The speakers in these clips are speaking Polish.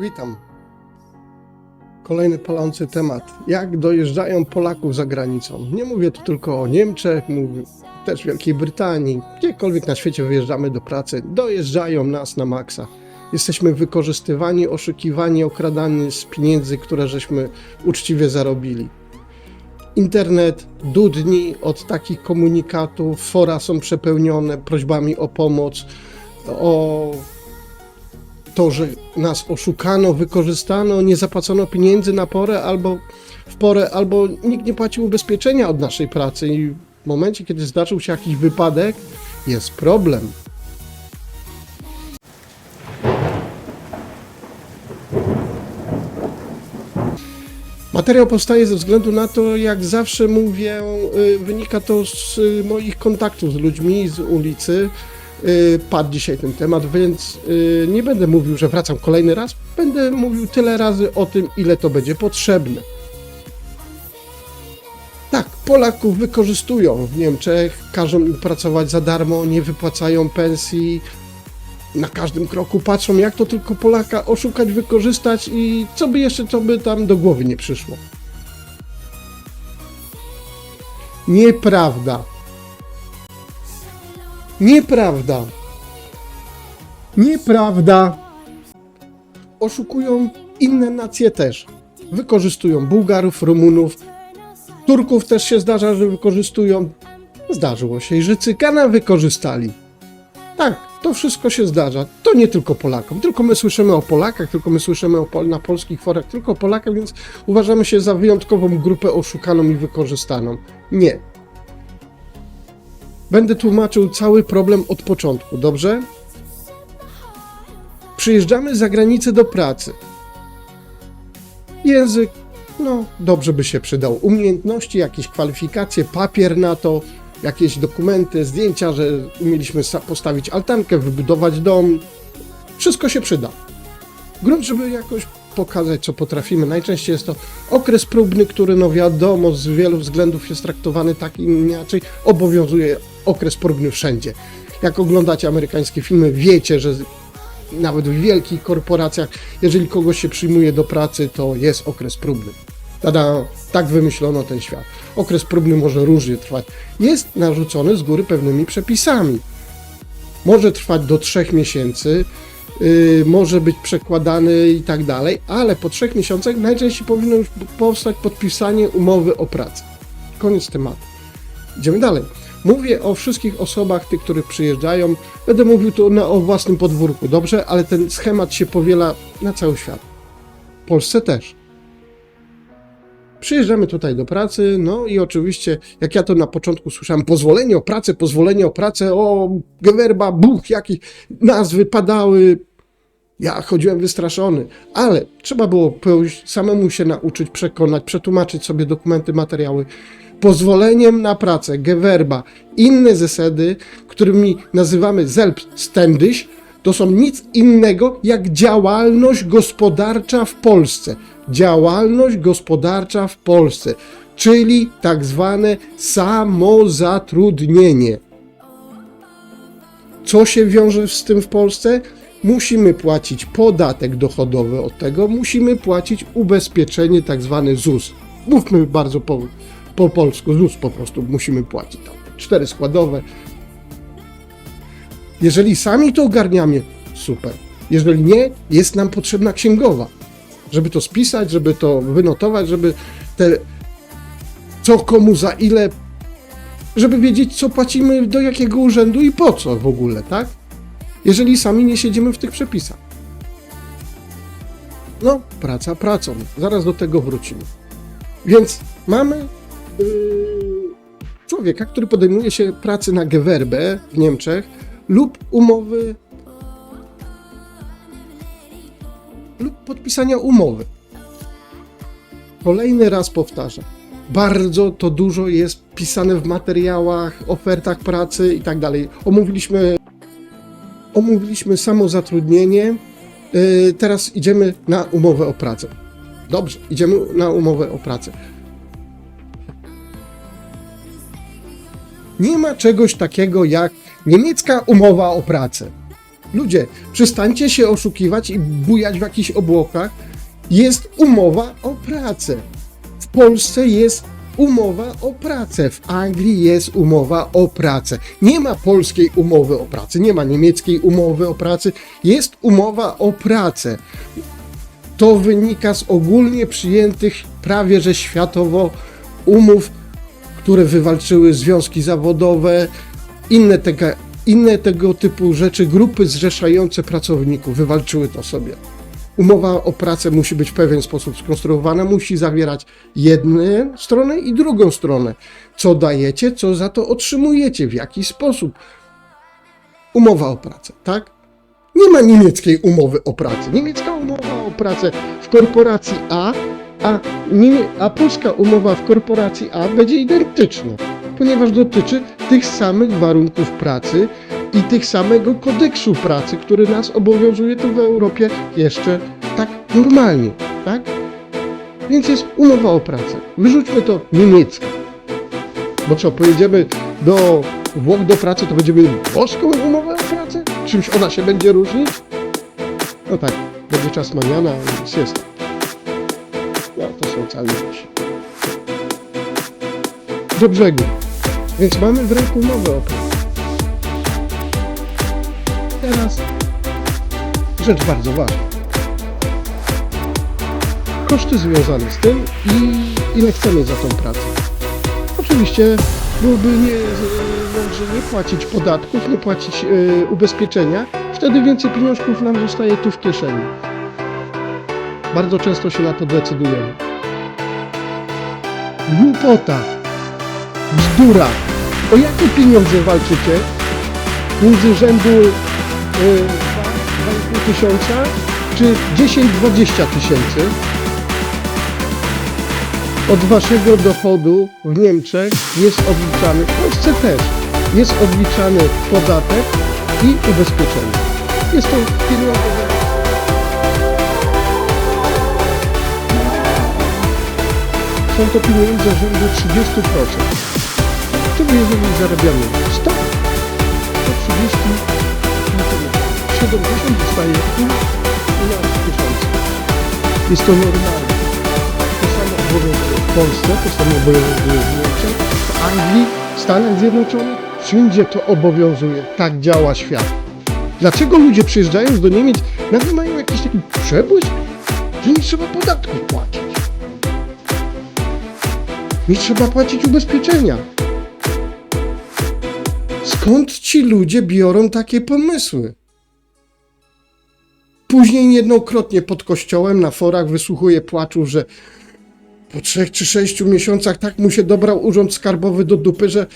Witam. Kolejny palący temat. Jak dojeżdżają Polaków za granicą? Nie mówię tu tylko o Niemczech, mówię też Wielkiej Brytanii. Gdziekolwiek na świecie wyjeżdżamy do pracy, dojeżdżają nas na maksa. Jesteśmy wykorzystywani, oszukiwani, okradani z pieniędzy, które żeśmy uczciwie zarobili. Internet dudni od takich komunikatów, fora są przepełnione prośbami o pomoc, o to, że nas oszukano, wykorzystano, nie zapłacono pieniędzy na porę w porę, albo nikt nie płacił ubezpieczenia od naszej pracy i w momencie, kiedy zdarzył się jakiś wypadek, jest problem. Materiał powstaje ze względu na to, jak zawsze mówię, wynika to z moich kontaktów z ludźmi z ulicy. Padł dzisiaj ten temat, więc nie będę mówił, że wracam kolejny raz. Będę mówił tyle razy o tym, ile to będzie potrzebne. Tak, Polaków wykorzystują w Niemczech, każą im pracować za darmo, nie wypłacają pensji. Na każdym kroku patrzą, jak to tylko Polaka oszukać, wykorzystać i co by tam do głowy nie przyszło. Nieprawda. Nieprawda. Nieprawda. Oszukują inne nacje też. Wykorzystują Bułgarów, Rumunów, Turków też się zdarza, że wykorzystują. Zdarzyło się i że Cygana wykorzystali. Tak, to wszystko się zdarza. To nie tylko Polakom. Tylko my słyszymy o Polakach, tylko my słyszymy na polskich forach, tylko o Polakach, więc uważamy się za wyjątkową grupę oszukaną i wykorzystaną. Nie. Będę tłumaczył cały problem od początku, dobrze? Przyjeżdżamy za granicę do pracy. Język, dobrze by się przydał. Umiejętności, jakieś kwalifikacje, papier na to, jakieś dokumenty, zdjęcia, że umieliśmy postawić altankę, wybudować dom. Wszystko się przyda. Grunt, żeby jakoś pokazać, co potrafimy. Najczęściej jest to okres próbny, który, wiadomo, z wielu względów jest traktowany tak i inaczej. Obowiązuje okres próbny wszędzie. Jak oglądacie amerykańskie filmy, wiecie, że nawet w wielkich korporacjach, jeżeli kogoś się przyjmuje do pracy, to jest okres próbny. Tada, tak wymyślono ten świat. Okres próbny może różnie trwać. Jest narzucony z góry pewnymi przepisami. Może trwać do 3 miesięcy, może być przekładany i tak dalej, ale po 3 miesiącach najczęściej powinno już powstać podpisanie umowy o pracę. Koniec tematu. Idziemy dalej. Mówię o wszystkich osobach, tych, których przyjeżdżają. Będę mówił tu o własnym podwórku, dobrze? Ale ten schemat się powiela na cały świat. W Polsce też. Przyjeżdżamy tutaj do pracy, i oczywiście, jak ja to na początku słyszałem, pozwolenie o pracę, gewerba, jakieś nazwy padały. Ja chodziłem wystraszony, ale trzeba było pójść, samemu się nauczyć, przekonać, przetłumaczyć sobie dokumenty, materiały. Pozwoleniem na pracę, gewerba, inne zasady, którymi nazywamy selbstständig, to są nic innego jak działalność gospodarcza w Polsce. Działalność gospodarcza w Polsce, czyli tak zwane samozatrudnienie. Co się wiąże z tym w Polsce? Musimy płacić podatek dochodowy od tego, musimy płacić ubezpieczenie, tak zwany ZUS. Mówmy bardzo po polsku, ZUS po prostu musimy płacić. 4 składowe. Jeżeli sami to ogarniamy, super. Jeżeli nie, jest nam potrzebna księgowa, żeby to spisać, żeby to wynotować, żeby co komu za ile, żeby wiedzieć, co płacimy do jakiego urzędu i po co w ogóle, tak? Jeżeli sami nie siedzimy w tych przepisach. Praca pracą. Zaraz do tego wrócimy. Więc mamy człowieka, który podejmuje się pracy na gewerbę w Niemczech lub umowy lub podpisania umowy. Kolejny raz powtarzam. Bardzo to dużo jest pisane w materiałach, ofertach pracy i tak dalej. Omówiliśmy samozatrudnienie, teraz idziemy na umowę o pracę. Dobrze, idziemy na umowę o pracę. Nie ma czegoś takiego jak niemiecka umowa o pracę. Ludzie, przestańcie się oszukiwać i bujać w jakichś obłokach. Jest umowa o pracę. W Polsce jest umowa o pracę. W Anglii jest umowa o pracę. Nie ma polskiej umowy o pracy, nie ma niemieckiej umowy o pracy. Jest umowa o pracę. To wynika z ogólnie przyjętych prawie że światowo umów, które wywalczyły związki zawodowe, inne tego typu rzeczy, grupy zrzeszające pracowników wywalczyły to sobie. Umowa o pracę musi być w pewien sposób skonstruowana, musi zawierać jedną stronę i drugą stronę. Co dajecie, co za to otrzymujecie, w jaki sposób. Umowa o pracę, tak? Nie ma niemieckiej umowy o pracy. Niemiecka umowa o pracę w korporacji a polska umowa w korporacji A będzie identyczna, ponieważ dotyczy tych samych warunków pracy i tych samego kodeksu pracy, który nas obowiązuje tu w Europie jeszcze tak normalnie, tak? Więc jest umowa o pracę. Wyrzućmy to niemiecką. Bo co, pojedziemy do Włoch do pracy, to będziemy mieli włoską umowę o pracę? Czymś ona się będzie różnić? No tak, będzie czas maniana, więc jest tak. No, to są całe rzeczy. Do brzegu. Więc mamy w ręku umowę o pracę. Teraz rzecz bardzo ważna. Koszty związane z tym i ile chcemy za tą pracę. Oczywiście byłoby mądrze nie płacić podatków, nie płacić ubezpieczenia, wtedy więcej pieniążków nam zostaje tu w kieszeni. Bardzo często się na to decydujemy. Głupota, bzdura. O jakie pieniądze walczycie? Między rzędu 2,5 tysiąca czy 10-20 tysięcy? Od waszego dochodu w Niemczech jest odliczany, w Polsce też, jest odliczany podatek i ubezpieczenie. Jest to pieniądze. Są to pieniądze rzędu 30%. Czyli jeżeli zarabiamy 100, to 30, 70 dostaje pół tysiąca. Jest to normalne. To samo obowiązuje w Polsce, to samo obowiązuje w Niemczech, w Anglii, w Stanach Zjednoczonych. Wszędzie to obowiązuje. Tak działa świat. Dlaczego ludzie przyjeżdżając do Niemiec nagle mają jakiś taki przebłysk, że nie trzeba podatku płacić? Nie trzeba płacić ubezpieczenia. Skąd ci ludzie biorą takie pomysły? Później niejednokrotnie pod kościołem na forach wysłuchuję płaczów, że po 3 czy 6 miesiącach tak mu się dobrał urząd skarbowy do dupy, że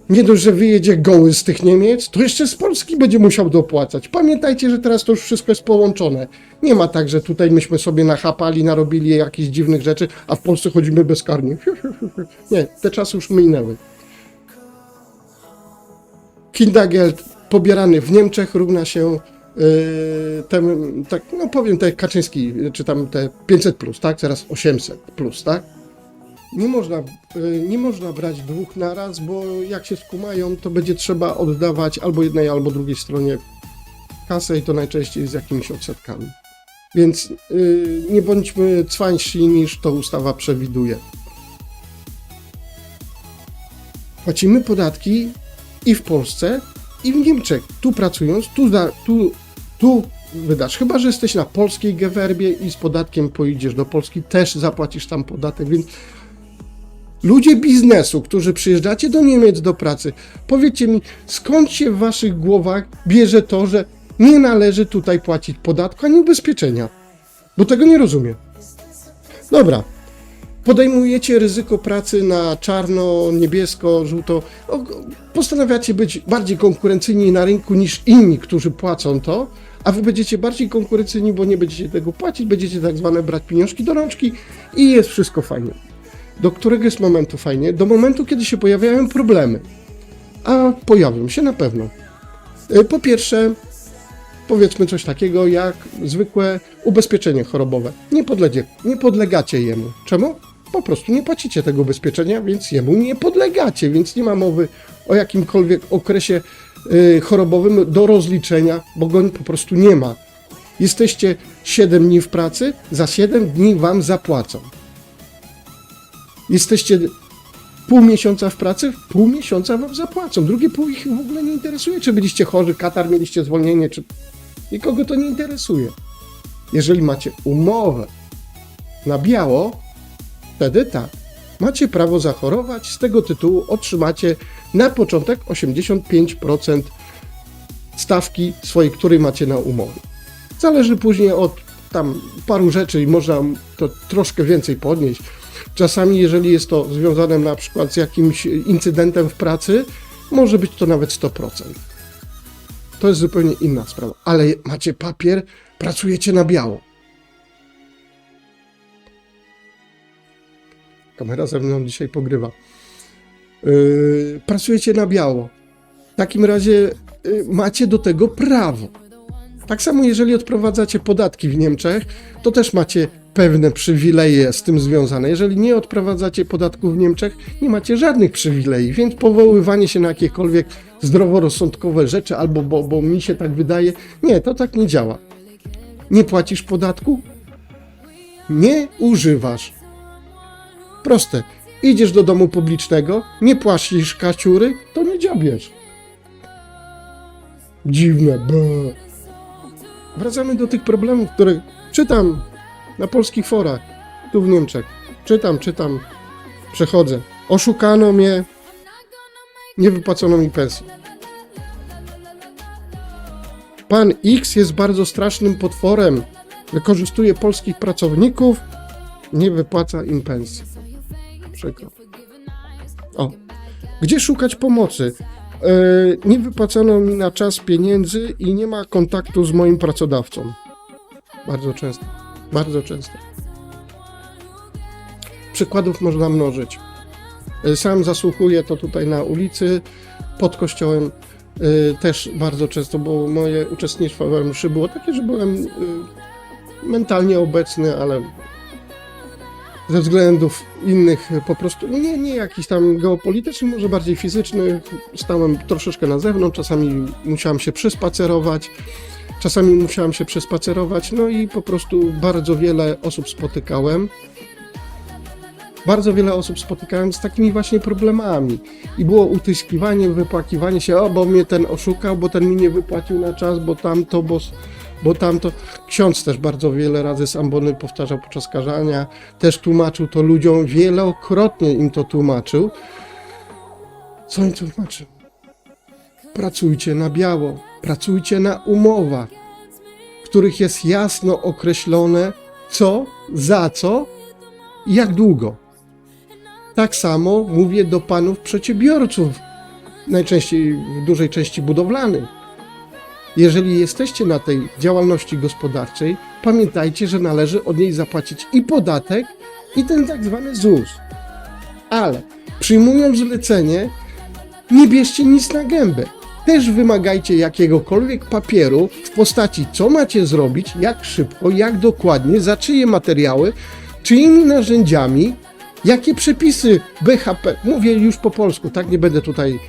nie dość, że wyjedzie goły z tych Niemiec, to jeszcze z Polski będzie musiał dopłacać. Pamiętajcie, że teraz to już wszystko jest połączone. Nie ma tak, że tutaj myśmy sobie nachapali, narobili jakichś dziwnych rzeczy, a w Polsce chodzimy bezkarnie. Nie, te czasy już minęły. Kindergeld pobierany w Niemczech równa się tak, no powiem, te Kaczyński, czy tam te 500+, tak? Teraz 800+, tak? Nie można brać dwóch naraz, bo jak się skumają, to będzie trzeba oddawać albo jednej, albo drugiej stronie kasę i to najczęściej z jakimiś odsetkami. Więc nie bądźmy cwańsi niż to ustawa przewiduje. Płacimy podatki i w Polsce, i w Niemczech. Tu pracując, tu wydasz. Chyba że jesteś na polskiej gewerbie i z podatkiem pojedziesz do Polski, też zapłacisz tam podatek, więc ludzie biznesu, którzy przyjeżdżacie do Niemiec do pracy, powiedzcie mi, skąd się w waszych głowach bierze to, że nie należy tutaj płacić podatku ani ubezpieczenia? Bo tego nie rozumiem. Dobra. Podejmujecie ryzyko pracy na czarno, niebiesko, żółto. Postanawiacie być bardziej konkurencyjni na rynku niż inni, którzy płacą to, a wy będziecie bardziej konkurencyjni, bo nie będziecie tego płacić, będziecie tak zwane brać pieniążki do rączki i jest wszystko fajnie. Do którego jest momentu fajnie? Do momentu, kiedy się pojawiają problemy. A pojawią się na pewno. Po pierwsze, powiedzmy coś takiego jak zwykłe ubezpieczenie chorobowe. Nie podlegacie jemu. Czemu? Po prostu nie płacicie tego ubezpieczenia, więc jemu nie podlegacie, więc nie ma mowy o jakimkolwiek okresie chorobowym do rozliczenia, bo go po prostu nie ma. Jesteście 7 dni w pracy, za 7 dni wam zapłacą. Jesteście pół miesiąca w pracy, pół miesiąca wam zapłacą. Drugie pół ich w ogóle nie interesuje, czy byliście chorzy, katar, mieliście zwolnienie, czy... Nikogo to nie interesuje. Jeżeli macie umowę na biało, wtedy tak. Macie prawo zachorować, z tego tytułu otrzymacie na początek 85% stawki swojej, której macie na umowie. Zależy później od tam paru rzeczy i można to troszkę więcej podnieść. Czasami, jeżeli jest to związane na przykład z jakimś incydentem w pracy, może być to nawet 100%. To jest zupełnie inna sprawa, ale macie papier, pracujecie na biało. Kamera ze mną dzisiaj pogrywa. Pracujecie na biało. W takim razie macie do tego prawo. Tak samo jeżeli odprowadzacie podatki w Niemczech, to też macie pewne przywileje z tym związane. Jeżeli nie odprowadzacie podatków w Niemczech, nie macie żadnych przywilei, więc powoływanie się na jakiekolwiek zdroworozsądkowe rzeczy albo bo mi się tak wydaje, nie, to tak nie działa. Nie płacisz podatku? Nie używasz. Proste. Idziesz do domu publicznego, nie płacisz kaciury, to nie dziabiesz. Dziwne, Wracamy do tych problemów, które czytam na polskich forach, tu w Niemczech. Czytam, przechodzę. Oszukano mnie, nie wypłacono mi pensji. Pan X jest bardzo strasznym potworem, wykorzystuje polskich pracowników, nie wypłaca im pensji. Przykro. O, gdzie szukać pomocy? Nie wypłacano mi na czas pieniędzy i nie ma kontaktu z moim pracodawcą. Bardzo często. Bardzo często. Przykładów można mnożyć. Sam zasłuchuję to tutaj na ulicy, pod kościołem też bardzo często, bo moje uczestnictwo w mszy było takie, że byłem mentalnie obecny, ale ze względów innych po prostu, nie jakichś tam geopolitycznych, może bardziej fizycznych, stałem troszeczkę na zewnątrz, czasami musiałem się przespacerować, no i po prostu bardzo wiele osób spotykałem z takimi właśnie problemami i było utyskiwanie, wypłakiwanie się, bo mnie ten oszukał, bo ten mi nie wypłacił na czas, bo tamto. Ksiądz też bardzo wiele razy z ambony powtarzał podczas kazania, też tłumaczył to ludziom, wielokrotnie im to tłumaczył. Co im tłumaczył? Pracujcie na biało, pracujcie na umowach, w których jest jasno określone co, za co i jak długo. Tak samo mówię do panów przedsiębiorców, najczęściej w dużej części budowlanych. Jeżeli jesteście na tej działalności gospodarczej, pamiętajcie, że należy od niej zapłacić i podatek, i ten tak zwany ZUS. Ale przyjmując zlecenie, nie bierzcie nic na gębę. Też wymagajcie jakiegokolwiek papieru w postaci, co macie zrobić, jak szybko, jak dokładnie, za czyje materiały, czyimi narzędziami, jakie przepisy BHP, mówię już po polsku, tak, nie będę tutaj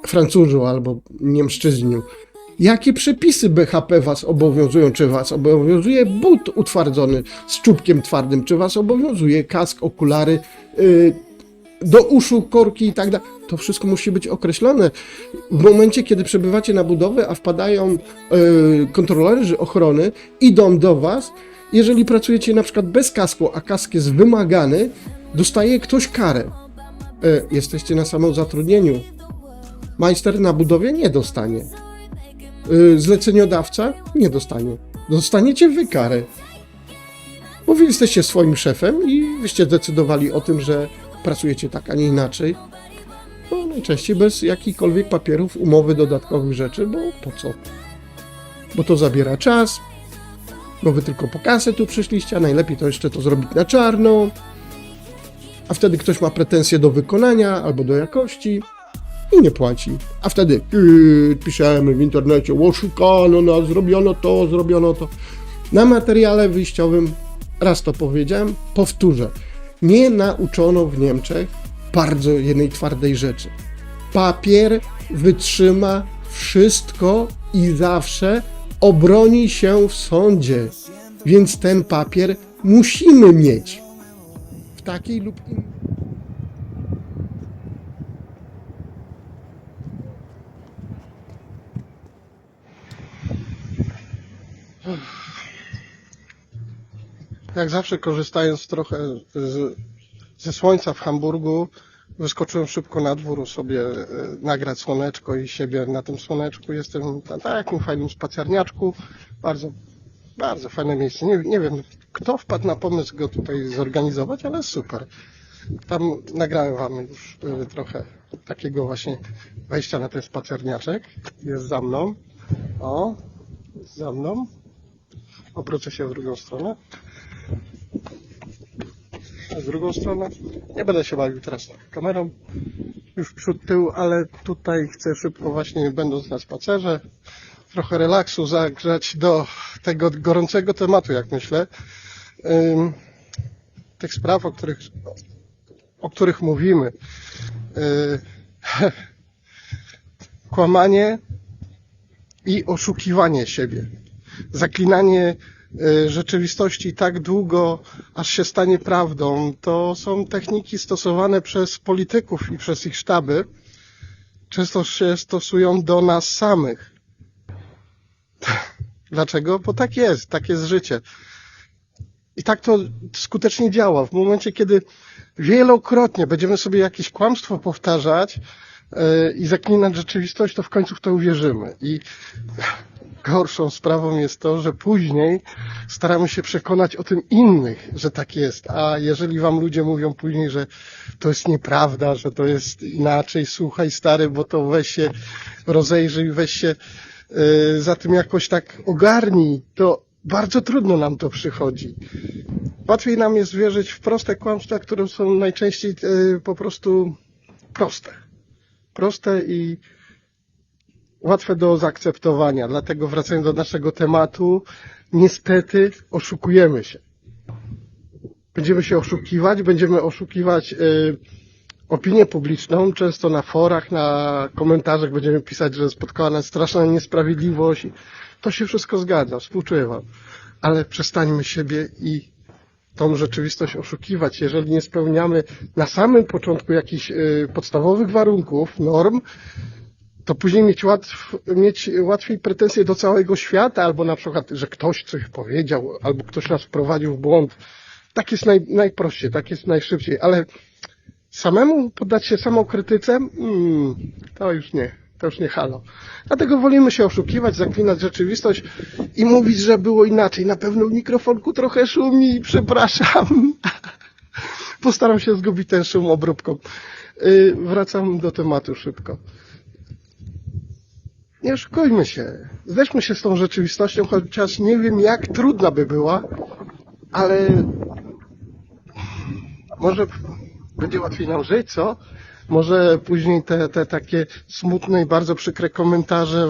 Francuziu albo niemszczyzniu, jakie przepisy BHP was obowiązują, czy was obowiązuje but utwardzony z czubkiem twardym, czy was obowiązuje kask, okulary, do uszu korki i tak dalej. To wszystko musi być określone. W momencie, kiedy przebywacie na budowie, a wpadają kontrolerzy ochrony, idą do was, jeżeli pracujecie na przykład bez kasku, a kask jest wymagany, dostaje ktoś karę. Jesteście na samozatrudnieniu. Majster na budowie nie dostanie. Zleceniodawca nie dostanie. Dostaniecie wy karę. Bo wy jesteście swoim szefem i wyście decydowali o tym, że pracujecie tak, a nie inaczej. No najczęściej bez jakichkolwiek papierów, umowy, dodatkowych rzeczy, bo po co? Bo to zabiera czas, bo wy tylko po kasę tu przyszliście, a najlepiej to jeszcze to zrobić na czarno, a wtedy ktoś ma pretensje do wykonania albo do jakości i nie płaci. A wtedy piszemy w internecie, oszukano nas, zrobiono to. Na materiale wyjściowym, raz to powiedziałem, powtórzę, nie nauczono w Niemczech bardzo jednej twardej rzeczy. Papier wytrzyma wszystko i zawsze obroni się w sądzie, więc ten papier musimy mieć w takiej lub innej. Jak zawsze, korzystając trochę ze słońca w Hamburgu, wyskoczyłem szybko na dwór sobie nagrać słoneczko i siebie na tym słoneczku. Jestem na takim fajnym spacerniaczku. Bardzo, bardzo fajne miejsce. Nie wiem, kto wpadł na pomysł go tutaj zorganizować, ale super. Tam nagrałem wam już trochę takiego właśnie wejścia na ten spacerniaczek. Jest za mną. O, jest za mną. Obrócę się w drugą stronę. A z drugą stronę nie będę się bawił teraz kamerą już przód tył, ale tutaj chcę szybko właśnie, będąc na spacerze, trochę relaksu zagrzać do tego gorącego tematu, jak myślę, tych spraw, o których mówimy. Kłamanie i oszukiwanie siebie, zaklinanie rzeczywistości tak długo, aż się stanie prawdą, to są techniki stosowane przez polityków i przez ich sztaby. Często się stosują do nas samych. Dlaczego? Bo tak jest życie. I tak to skutecznie działa. W momencie, kiedy wielokrotnie będziemy sobie jakieś kłamstwo powtarzać i zaklinać rzeczywistość, to w końcu w to uwierzymy. I gorszą sprawą jest to, że później staramy się przekonać o tym innych, że tak jest. A jeżeli wam ludzie mówią później, że to jest nieprawda, że to jest inaczej, słuchaj stary, bo to weź się rozejrzyj, weź się za tym jakoś tak ogarnij, to bardzo trudno nam to przychodzi. Łatwiej nam jest wierzyć w proste kłamstwa, które są najczęściej po prostu proste. Proste i łatwe do zaakceptowania. Dlatego wracając do naszego tematu, niestety oszukujemy się. Będziemy oszukiwać opinię publiczną, często na forach, na komentarzach będziemy pisać, że spotkała nas straszna niesprawiedliwość. To się wszystko zgadza, współczuję wam. Ale przestańmy siebie i tą rzeczywistość oszukiwać. Jeżeli nie spełniamy na samym początku jakichś podstawowych warunków, norm, to później mieć łatwiej pretensje do całego świata, albo na przykład, że ktoś coś powiedział, albo ktoś nas wprowadził w błąd. Tak jest najprościej, tak jest najszybciej, ale samemu poddać się samokrytyce, to już nie halo. Dlatego wolimy się oszukiwać, zaklinać rzeczywistość i mówić, że było inaczej. Na pewno w mikrofonku trochę szumi, przepraszam. Postaram się zgubić ten szum obróbką. Wracam do tematu szybko. Nie oszukujmy się. Zderzmy się z tą rzeczywistością, chociaż nie wiem, jak trudna by była, ale może będzie łatwiej nam żyć, co? Może później te takie smutne i bardzo przykre komentarze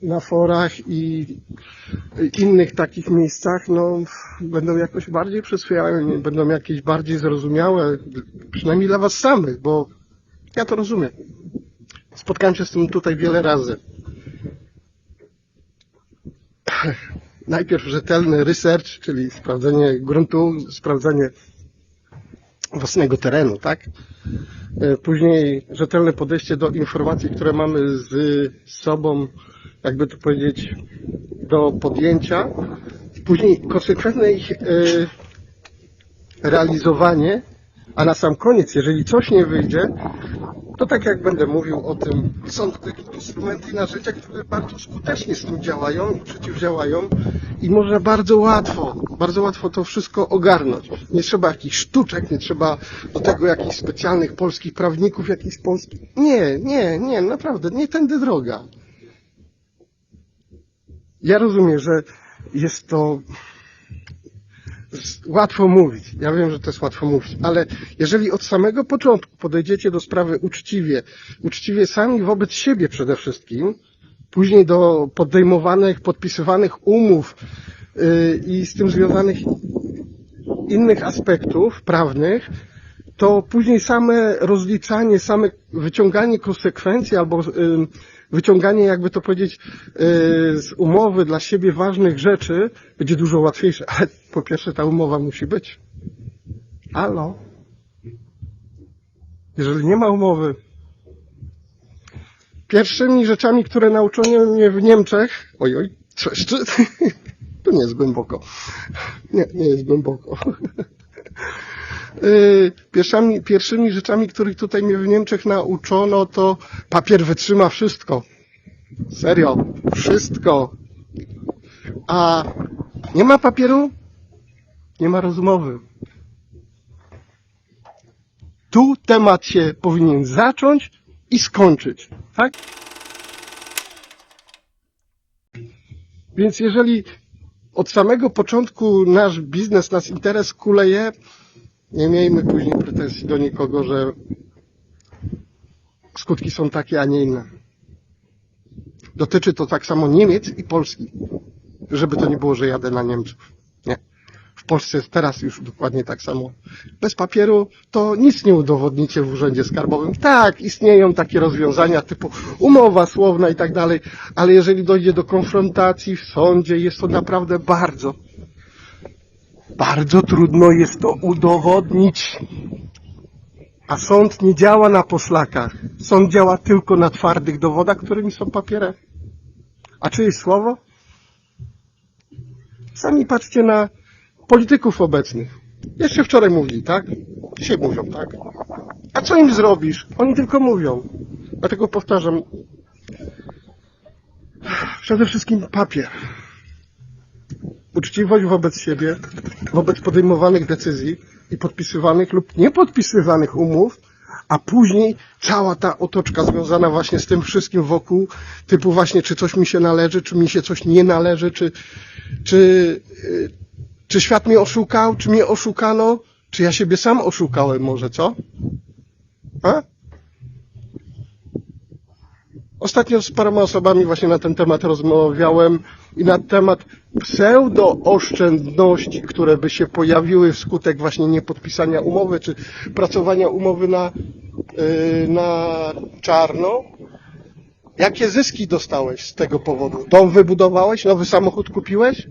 na forach i innych takich miejscach, będą jakoś bardziej przyswajalne, będą jakieś bardziej zrozumiałe, przynajmniej dla was samych, bo ja to rozumiem. Spotkałem się z tym tutaj wiele razy. Najpierw rzetelny research, czyli sprawdzenie gruntu, sprawdzenie własnego terenu, tak? Później rzetelne podejście do informacji, które mamy z sobą, jakby to powiedzieć, do podjęcia. Później konsekwentne ich realizowanie, a na sam koniec, jeżeli coś nie wyjdzie, to tak jak będę mówił o tym, są takie instrumenty na życie, które bardzo skutecznie z tym działają i przeciwdziałają i można bardzo łatwo to wszystko ogarnąć. Nie trzeba jakichś sztuczek, nie trzeba do tego jakichś specjalnych polskich prawników, jakichś polskich... Nie, naprawdę, nie tędy droga. Ja rozumiem, że jest to łatwo mówić. Ja wiem, że to jest łatwo mówić, ale jeżeli od samego początku podejdziecie do sprawy uczciwie sami wobec siebie przede wszystkim, później do podpisywanych umów i z tym związanych innych aspektów prawnych, to później same rozliczanie, same wyciąganie konsekwencji albo wyciąganie, jakby to powiedzieć, z umowy dla siebie ważnych rzeczy będzie dużo łatwiejsze. Ale po pierwsze ta umowa musi być. Halo? Jeżeli nie ma umowy. Pierwszymi rzeczami, które nauczono mnie w Niemczech... Oj, trzeszczy. To nie jest głęboko. Nie jest głęboko. Pierwszymi rzeczami, których tutaj mnie w Niemczech nauczono, to papier wytrzyma wszystko. Serio, wszystko. A nie ma papieru, nie ma rozmowy. Tu temat się powinien zacząć i skończyć, tak? Więc jeżeli od samego początku nasz biznes, nasz interes kuleje, nie miejmy później pretensji do nikogo, że skutki są takie, a nie inne. Dotyczy to tak samo Niemiec i Polski. Żeby to nie było, że jadę na Niemców. Nie. W Polsce jest teraz już dokładnie tak samo. Bez papieru to nic nie udowodnicie w urzędzie skarbowym. Tak, istnieją takie rozwiązania typu umowa słowna i tak dalej, ale jeżeli dojdzie do konfrontacji w sądzie, jest to naprawdę bardzo trudno jest to udowodnić. A sąd nie działa na poszlakach. Sąd działa tylko na twardych dowodach, którymi są papiery. A czyjeś słowo? Sami patrzcie na polityków obecnych. Jeszcze wczoraj mówili, tak? Dzisiaj mówią, tak? A co im zrobisz? Oni tylko mówią. Dlatego powtarzam. Przede wszystkim papier. Uczciwość wobec siebie, wobec podejmowanych decyzji i podpisywanych lub niepodpisywanych umów, a później cała ta otoczka związana właśnie z tym wszystkim wokół, typu właśnie czy coś mi się należy, czy mi się coś nie należy, czy świat mnie oszukał, czy mnie oszukano, czy ja siebie sam oszukałem może, co? A? Ostatnio z paroma osobami właśnie na ten temat rozmawiałem i na temat pseudooszczędności, które by się pojawiły wskutek właśnie niepodpisania umowy, czy pracowania umowy na czarno. Jakie zyski dostałeś z tego powodu? Dom wybudowałeś? Nowy samochód kupiłeś?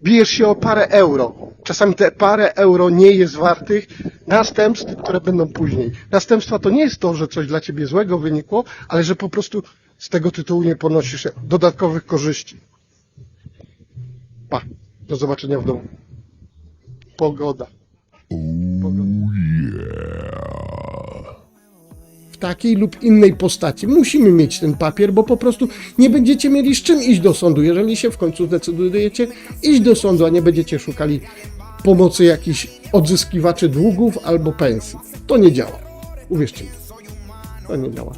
Bijesz się o parę euro. Czasami te parę euro nie jest wartych następstw, które będą później. Następstwa to nie jest to, że coś dla ciebie złego wynikło, ale że po prostu z tego tytułu nie ponosisz dodatkowych korzyści. Pa. Do zobaczenia w domu. Pogoda. W takiej lub innej postaci musimy mieć ten papier, bo po prostu nie będziecie mieli z czym iść do sądu, jeżeli się w końcu zdecydujecie iść do sądu, a nie będziecie szukali pomocy jakichś odzyskiwaczy długów albo pensji. To nie działa. Uwierzcie mi. To nie działa.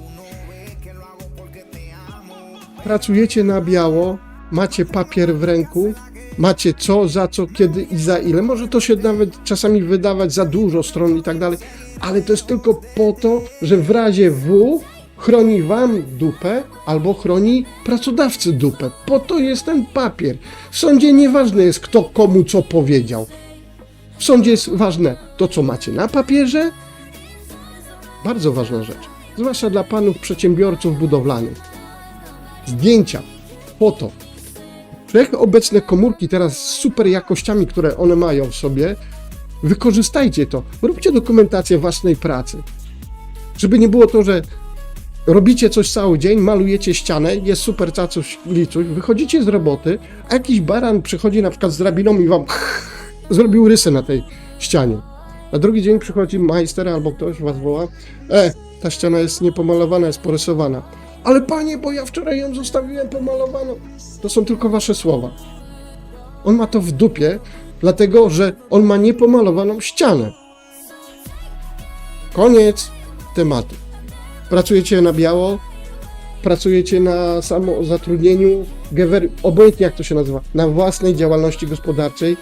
Pracujecie na biało, macie papier w ręku, macie co, za co, kiedy i za ile. Może to się nawet czasami wydawać za dużo stron i tak dalej, ale to jest tylko po to, że w razie W chroni wam dupę albo chroni pracodawcy dupę. Po to jest ten papier. W sądzie nieważne jest, kto komu co powiedział. W sądzie jest ważne to, co macie na papierze. Bardzo ważna rzecz. Zwłaszcza dla panów przedsiębiorców budowlanych. Zdjęcia, foto. Wszechobecne komórki teraz z super jakościami, które one mają w sobie, wykorzystajcie to. Róbcie dokumentację własnej pracy. Żeby nie było to, że robicie coś cały dzień, malujecie ścianę, jest super cacuś, licuś, wychodzicie z roboty, a jakiś baran przychodzi na przykład z drabiną i wam zrobił rysę na tej ścianie. Na drugi dzień przychodzi majster albo ktoś was woła, ta ściana jest niepomalowana, jest porysowana. Ale panie, bo ja wczoraj ją zostawiłem pomalowaną. To są tylko wasze słowa. On ma to w dupie, dlatego że on ma niepomalowaną ścianę. Koniec tematu. Pracujecie na biało, pracujecie na samozatrudnieniu, obojętnie jak to się nazywa, na własnej działalności gospodarczej.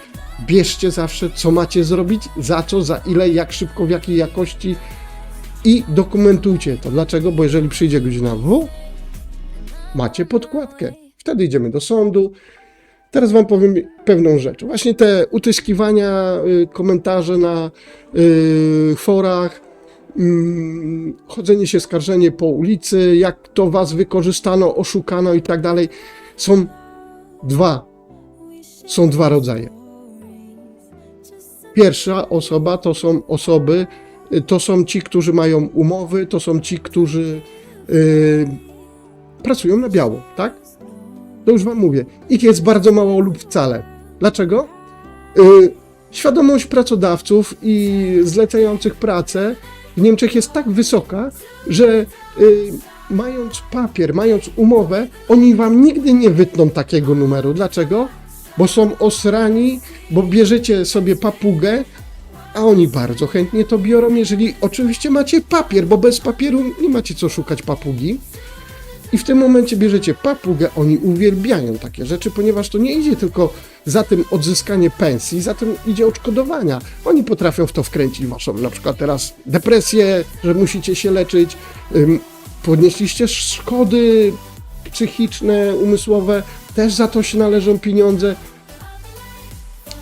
Bierzcie zawsze, co macie zrobić, za co, za ile, jak szybko, w jakiej jakości i dokumentujcie to. Dlaczego? Bo jeżeli przyjdzie godzina W, macie podkładkę. Wtedy idziemy do sądu, Teraz wam powiem pewną rzecz. Właśnie te utyskiwania, komentarze na forach, chodzenie się, skarżenie po ulicy, jak to was wykorzystano, oszukano i tak dalej, są dwa rodzaje. Pierwsza osoba to są osoby, to są ci, którzy mają umowy, to są ci, którzy pracują na biało, tak? To już wam mówię. Ich jest bardzo mało lub wcale. Dlaczego? Świadomość pracodawców i zlecających pracę w Niemczech jest tak wysoka, że mając papier, mając umowę, oni wam nigdy nie wytną takiego numeru. Dlaczego? Bo są osrani, bo bierzecie sobie papugę, a oni bardzo chętnie to biorą, jeżeli oczywiście macie papier, bo bez papieru nie macie co szukać papugi. I w tym momencie bierzecie papugę, oni uwielbiają takie rzeczy, ponieważ to nie idzie tylko za tym odzyskanie pensji, za tym idzie odszkodowania. Oni potrafią w to wkręcić waszą na przykład teraz depresję, że musicie się leczyć, podnieśliście szkody psychiczne, umysłowe, też za to się należą pieniądze,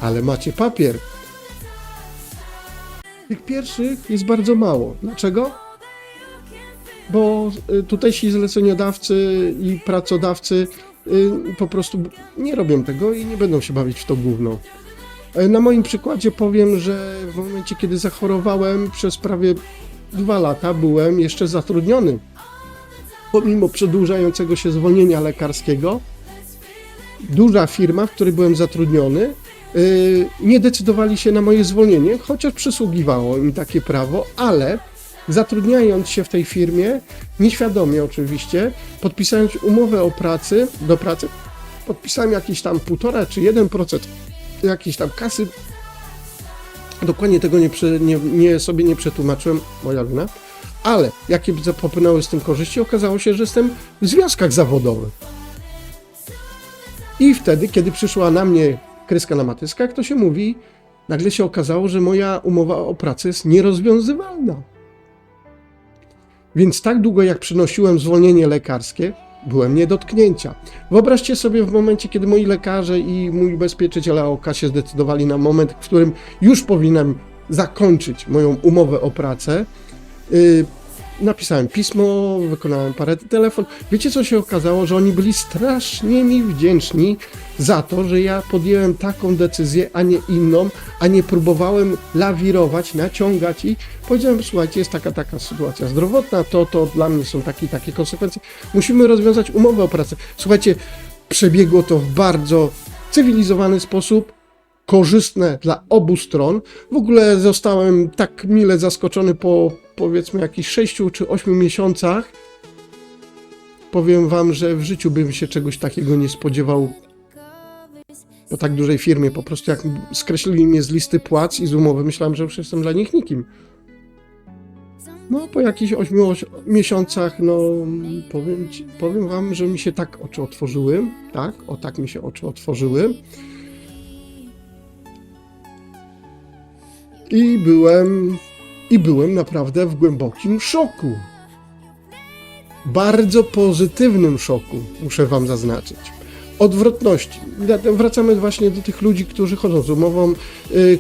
ale macie papier. Tych pierwszych jest bardzo mało. Dlaczego? Bo tutejsi zleceniodawcy i pracodawcy po prostu nie robią tego i nie będą się bawić w to gówno. Na moim przykładzie powiem, że w momencie, kiedy zachorowałem, przez prawie 2 lata byłem jeszcze zatrudniony. Pomimo przedłużającego się zwolnienia lekarskiego, duża firma, w której byłem zatrudniony, nie decydowali się na moje zwolnienie, chociaż przysługiwało im takie prawo, ale zatrudniając się w tej firmie, nieświadomie oczywiście, podpisając umowę o pracy, podpisałem jakiś tam 1,5 czy 1% jakiejś tam kasy. Dokładnie tego sobie nie przetłumaczyłem, moja wina, ale jakie popłynęły z tym korzyści, okazało się, że jestem w związkach zawodowych. I wtedy, kiedy przyszła na mnie kreska na matyska, jak to się mówi, nagle się okazało, że moja umowa o pracę jest nierozwiązywalna. Więc tak długo jak przynosiłem zwolnienie lekarskie, byłem nie dotknięcia. Wyobraźcie sobie w momencie, kiedy moi lekarze i mój ubezpieczyciel AOK się zdecydowali na moment, w którym już powinienem zakończyć moją umowę o pracę. Napisałem pismo, wykonałem parę telefon. Wiecie, co się okazało? Że oni byli strasznie mi wdzięczni za to, że ja podjąłem taką decyzję, a nie inną, a nie próbowałem lawirować, naciągać i powiedziałem, słuchajcie, jest taka sytuacja zdrowotna, to dla mnie są takie konsekwencje. Musimy rozwiązać umowę o pracę. Słuchajcie, przebiegło to w bardzo cywilizowany sposób, korzystne dla obu stron. W ogóle zostałem tak mile zaskoczony po powiedzmy jakichś 6 czy 8 miesiącach. Powiem wam, że w życiu bym się czegoś takiego nie spodziewał po tak dużej firmie. Po prostu jak skreślili mnie z listy płac i z umowy, myślałem, że już jestem dla nich nikim. No, po jakichś 8 miesiącach, no, powiem wam, że mi się tak oczy otworzyły. Tak mi się oczy otworzyły. I byłem naprawdę w głębokim szoku. Bardzo pozytywnym szoku, muszę wam zaznaczyć. Odwrotności. Wracamy właśnie do tych ludzi, którzy chodzą z umową,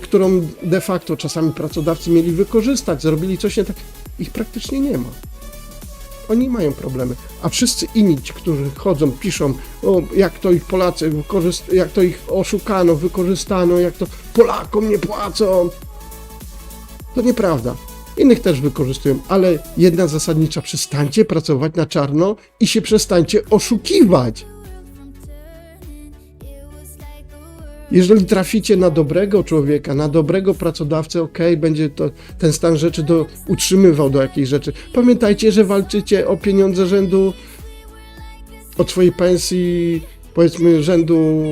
którą de facto czasami pracodawcy mieli wykorzystać, zrobili coś nie tak. Ich praktycznie nie ma. Oni mają problemy. A wszyscy inni, którzy chodzą, piszą, jak to ich Polacy, jak to ich oszukano, wykorzystano, jak to Polakom nie płacą. To nieprawda. Innych też wykorzystują, ale jedna zasadnicza, przestańcie pracować na czarno i się przestańcie oszukiwać. Jeżeli traficie na dobrego człowieka, na dobrego pracodawcę, będzie to ten stan rzeczy utrzymywał do jakiejś rzeczy. Pamiętajcie, że walczycie o pieniądze rzędu, od swojej pensji, powiedzmy rzędu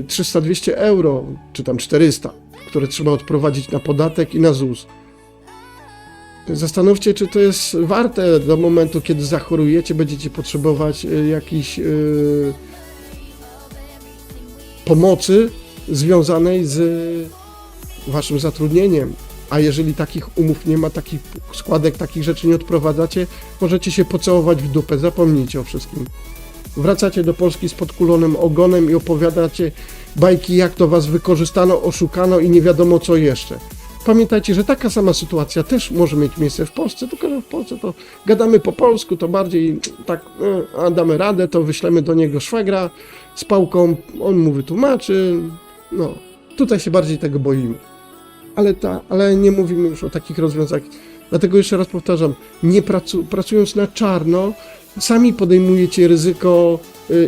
300-200 euro, czy tam 400, które trzeba odprowadzić na podatek i na ZUS. Zastanówcie, czy to jest warte do momentu, kiedy zachorujecie, będziecie potrzebować jakiejś pomocy związanej z waszym zatrudnieniem. A jeżeli takich umów nie ma, takich składek, takich rzeczy nie odprowadzacie, możecie się pocałować w dupę, zapomnijcie o wszystkim. wracacie do Polski z podkulonym ogonem i opowiadacie bajki, jak to was wykorzystano, oszukano i nie wiadomo co jeszcze. Pamiętajcie, że taka sama sytuacja też może mieć miejsce w Polsce, tylko że w Polsce to gadamy po polsku, to bardziej tak, a damy radę, to wyślemy do niego szwagra z pałką, on mu wytłumaczy, no, tutaj się bardziej tego boimy. Ale nie mówimy już o takich rozwiązaniach. Dlatego jeszcze raz powtarzam, nie pracując na czarno, sami podejmujecie ryzyko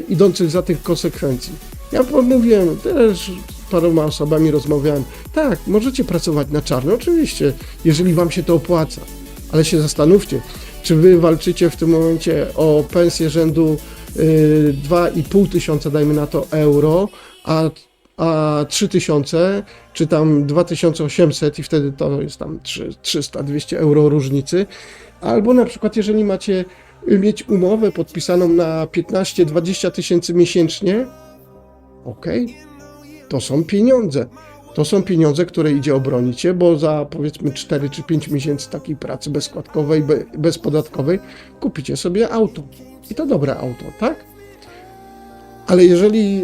idących za tych konsekwencji. Ja mówiłem, też z paroma osobami rozmawiałem, tak, możecie pracować na czarno, oczywiście, jeżeli wam się to opłaca, ale się zastanówcie, czy wy walczycie w tym momencie o pensję rzędu 2,5 tysiąca, dajmy na to, euro, a 3000, czy tam 2800 i wtedy to jest tam 300-200 euro różnicy, albo na przykład jeżeli macie mieć umowę podpisaną na 15-20 tysięcy miesięcznie, okej, to są pieniądze. To są pieniądze, które idzie obronić się, bo za powiedzmy 4 czy 5 miesięcy takiej pracy bezskładkowej, bezpodatkowej kupicie sobie auto. I to dobre auto, tak? Ale jeżeli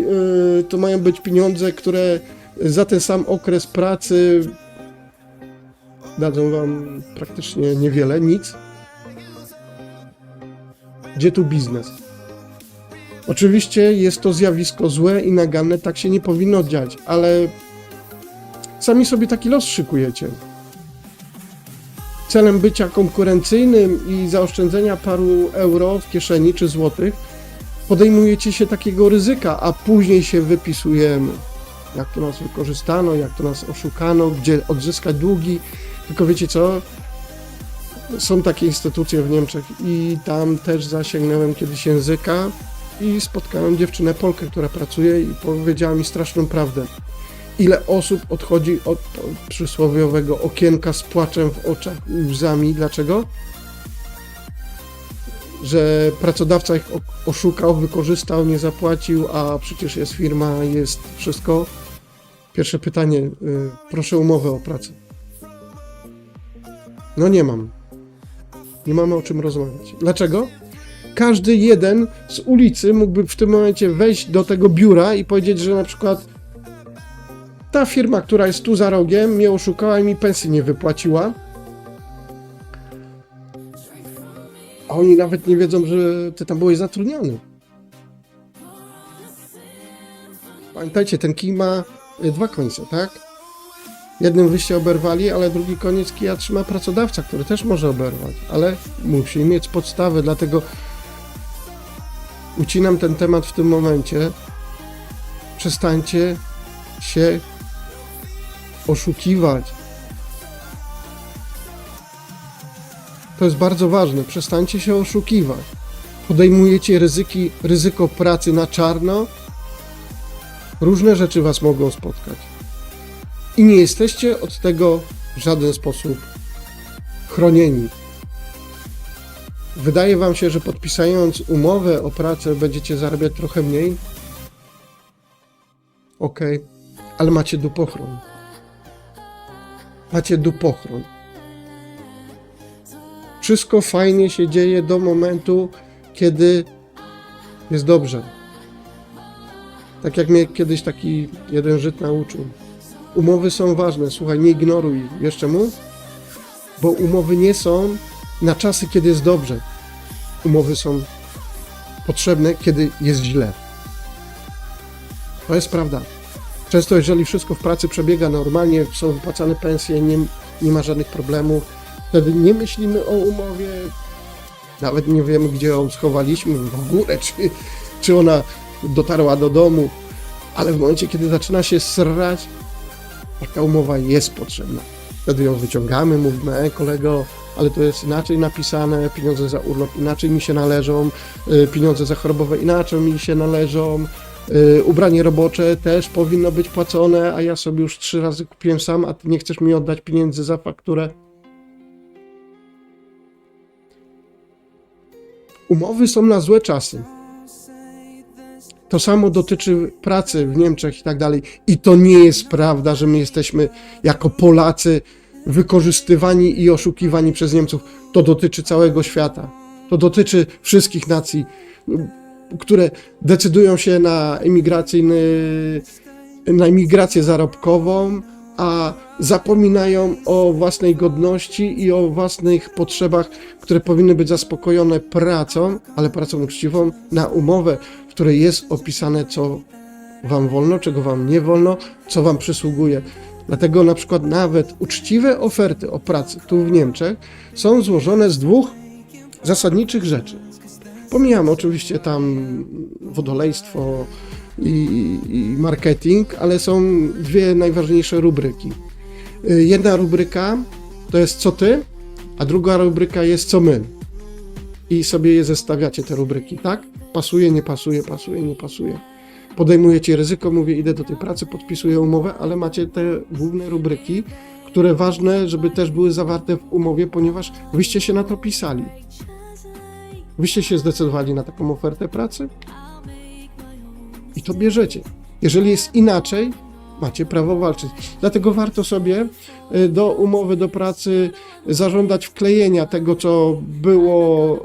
to mają być pieniądze, które za ten sam okres pracy dadzą wam praktycznie niewiele, nic, gdzie tu biznes? Oczywiście jest to zjawisko złe i naganne, tak się nie powinno dziać, ale sami sobie taki los szykujecie. Celem bycia konkurencyjnym i zaoszczędzenia paru euro w kieszeni czy złotych podejmujecie się takiego ryzyka, a później się wypisujemy. Jak to nas wykorzystano, jak to nas oszukano, gdzie odzyskać długi. Tylko wiecie co? Są takie instytucje w Niemczech i tam też zasięgnąłem kiedyś języka i spotkałem dziewczynę Polkę, która pracuje i powiedziała mi straszną prawdę. Ile osób odchodzi od przysłowiowego okienka z płaczem w oczach i łzami. Dlaczego? Że pracodawca ich oszukał, wykorzystał, nie zapłacił, a przecież jest firma, jest wszystko. Pierwsze pytanie, proszę umowę o pracę. No nie mam. Nie mamy o czym rozmawiać. Dlaczego? Każdy jeden z ulicy mógłby w tym momencie wejść do tego biura i powiedzieć, że na przykład ta firma, która jest tu za rogiem, mnie oszukała i mi pensji nie wypłaciła. A oni nawet nie wiedzą, że ty tam byłeś zatrudniony. Pamiętajcie, ten kij ma dwa końce, tak? Jednym wyście oberwali, ale drugi koniec kija trzyma pracodawca, który też może oberwać, ale musi mieć podstawę, dlatego ucinam ten temat w tym momencie. Przestańcie się oszukiwać. To jest bardzo ważne. Przestańcie się oszukiwać. Podejmujecie ryzyko pracy na czarno. Różne rzeczy was mogą spotkać. I nie jesteście od tego w żaden sposób chronieni. Wydaje wam się, że podpisując umowę o pracę będziecie zarabiać trochę mniej? Okej, ale macie dupochron. Macie dupochron. Wszystko fajnie się dzieje do momentu, kiedy jest dobrze. Tak jak mnie kiedyś taki jeden Żyd nauczył. Umowy są ważne, słuchaj, nie ignoruj ich. Wiesz czemu? Bo umowy nie są na czasy, kiedy jest dobrze. Umowy są potrzebne, kiedy jest źle. To jest prawda. Często jeżeli wszystko w pracy przebiega normalnie, są wypłacane pensje, nie ma żadnych problemów, wtedy nie myślimy o umowie, nawet nie wiemy, gdzie ją schowaliśmy w ogóle, czy ona dotarła do domu, ale w momencie, kiedy zaczyna się srać, taka umowa jest potrzebna. Wtedy ją wyciągamy, mówimy, kolego, ale to jest inaczej napisane, pieniądze za urlop inaczej mi się należą, pieniądze za chorobowe inaczej mi się należą, ubranie robocze też powinno być płacone, a ja sobie już 3 razy kupiłem sam, a ty nie chcesz mi oddać pieniędzy za fakturę. Umowy są na złe czasy. To samo dotyczy pracy w Niemczech i tak dalej. I to nie jest prawda, że my jesteśmy jako Polacy wykorzystywani i oszukiwani przez Niemców. To dotyczy całego świata. To dotyczy wszystkich nacji. które decydują się na emigrację zarobkową, a zapominają o własnej godności i o własnych potrzebach, które powinny być zaspokojone pracą, ale pracą uczciwą, na umowę, w której jest opisane, co wam wolno, czego wam nie wolno, co wam przysługuje. Dlatego na przykład nawet uczciwe oferty o pracy tu w Niemczech są złożone z dwóch zasadniczych rzeczy. Pomijam oczywiście tam wodolejstwo i marketing, ale są dwie najważniejsze rubryki. Jedna rubryka to jest co ty, a druga rubryka jest co my. I sobie je zestawiacie, te rubryki, tak? Pasuje, nie pasuje, pasuje, nie pasuje. Podejmujecie ryzyko, mówię, idę do tej pracy, podpisuję umowę, ale macie te główne rubryki, które ważne, żeby też były zawarte w umowie, ponieważ wyście się na to pisali. Wyście się zdecydowali na taką ofertę pracy i to bierzecie. Jeżeli jest inaczej, macie prawo walczyć. Dlatego warto sobie do umowy do pracy zażądać wklejenia tego, co było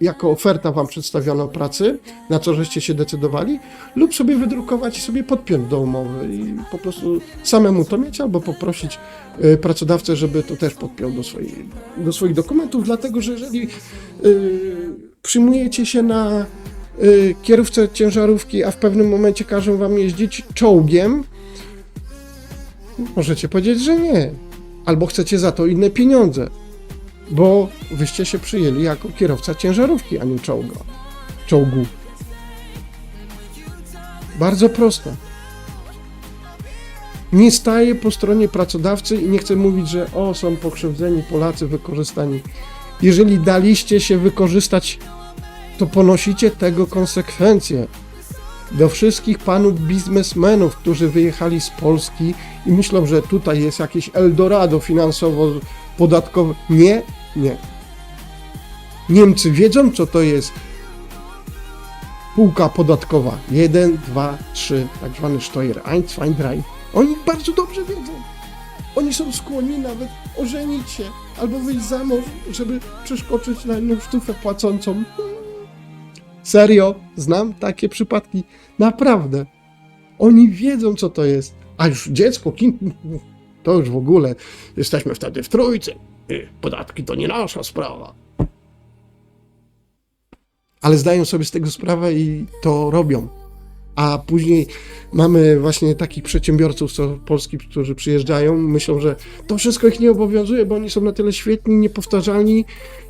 jako oferta wam przedstawiono pracy, na co żeście się decydowali, lub sobie wydrukować i sobie podpiąć do umowy i po prostu samemu to mieć, albo poprosić pracodawcę, żeby to też podpiął do swoich dokumentów, dlatego że jeżeli przyjmujecie się na kierowcę ciężarówki, a w pewnym momencie każą wam jeździć czołgiem, możecie powiedzieć, że nie. Albo chcecie za to inne pieniądze, bo wyście się przyjęli jako kierowca ciężarówki, a nie czołgu. Bardzo proste. Nie staję po stronie pracodawcy i nie chcę mówić, że są pokrzywdzeni Polacy, wykorzystani. Jeżeli daliście się wykorzystać, to ponosicie tego konsekwencje. Do wszystkich panów biznesmenów, którzy wyjechali z Polski i myślą, że tutaj jest jakieś Eldorado finansowo-podatkowe. Nie. Niemcy wiedzą, co to jest półka podatkowa. 1, 2, 3, tak zwany Steuer 1, 2, 3. Oni bardzo dobrze wiedzą. Oni są skłonni nawet ożenić się albo wyjść za mąż, żeby przeskoczyć na inną sztufę płacącą. Serio, znam takie przypadki. Naprawdę. Oni wiedzą, co to jest. A już dziecko, to już w ogóle jesteśmy wtedy w trójce. Podatki to nie nasza sprawa. Ale zdają sobie z tego sprawę i to robią. A później mamy właśnie takich przedsiębiorców z Polski, którzy przyjeżdżają, myślą, że to wszystko ich nie obowiązuje, bo oni są na tyle świetni, niepowtarzalni